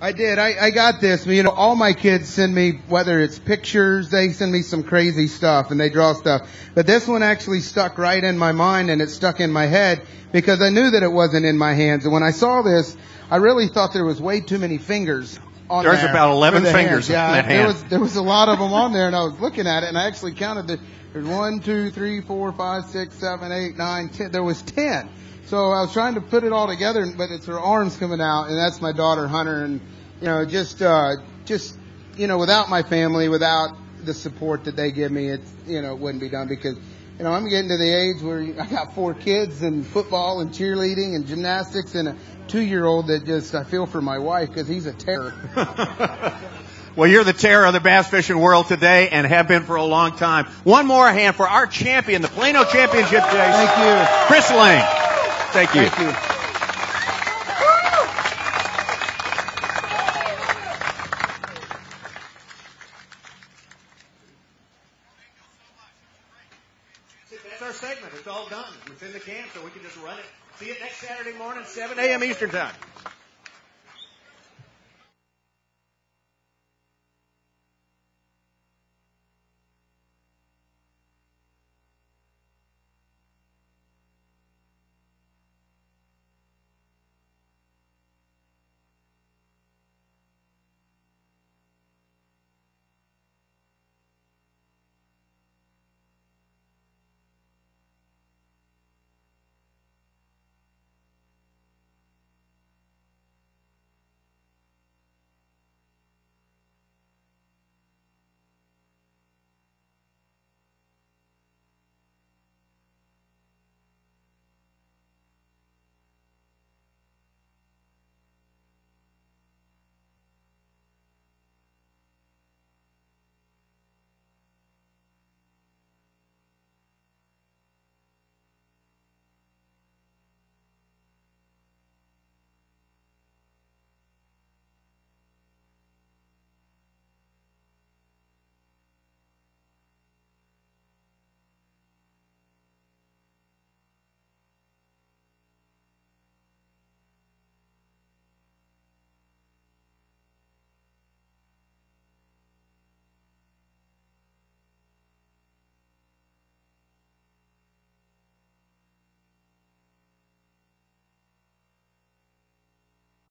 I did. I got this. All my kids send me, whether it's pictures, they send me some crazy stuff, and they draw stuff. But this one actually stuck right in my mind, and it stuck in my head because I knew that it wasn't in my hands. And when I saw this, I really thought there was way too many fingers. There's about 11 fingers on that hand. There was a lot of them on there, and I was looking at it, and I actually counted there's 1, 2, 3, 4, 5, 6, 7, 8, 9, 10. There was 10. So I was trying to put it all together, but it's her arms coming out, and that's my daughter Hunter, and just without my family, without the support that they give me, it wouldn't be done because I'm getting to the age where I got 4 kids and football and cheerleading and gymnastics and a 2-year-old that I feel for my wife because he's a terror. Well, you're the terror of the bass fishing world today and have been for a long time. One more hand for our champion, the Plano Championship today. Thank you. Chris Lane. Thank you. Thank you. That's our segment. It's all done. It's in the can, so we can just run it. See you next Saturday morning, 7 a.m. Eastern Time.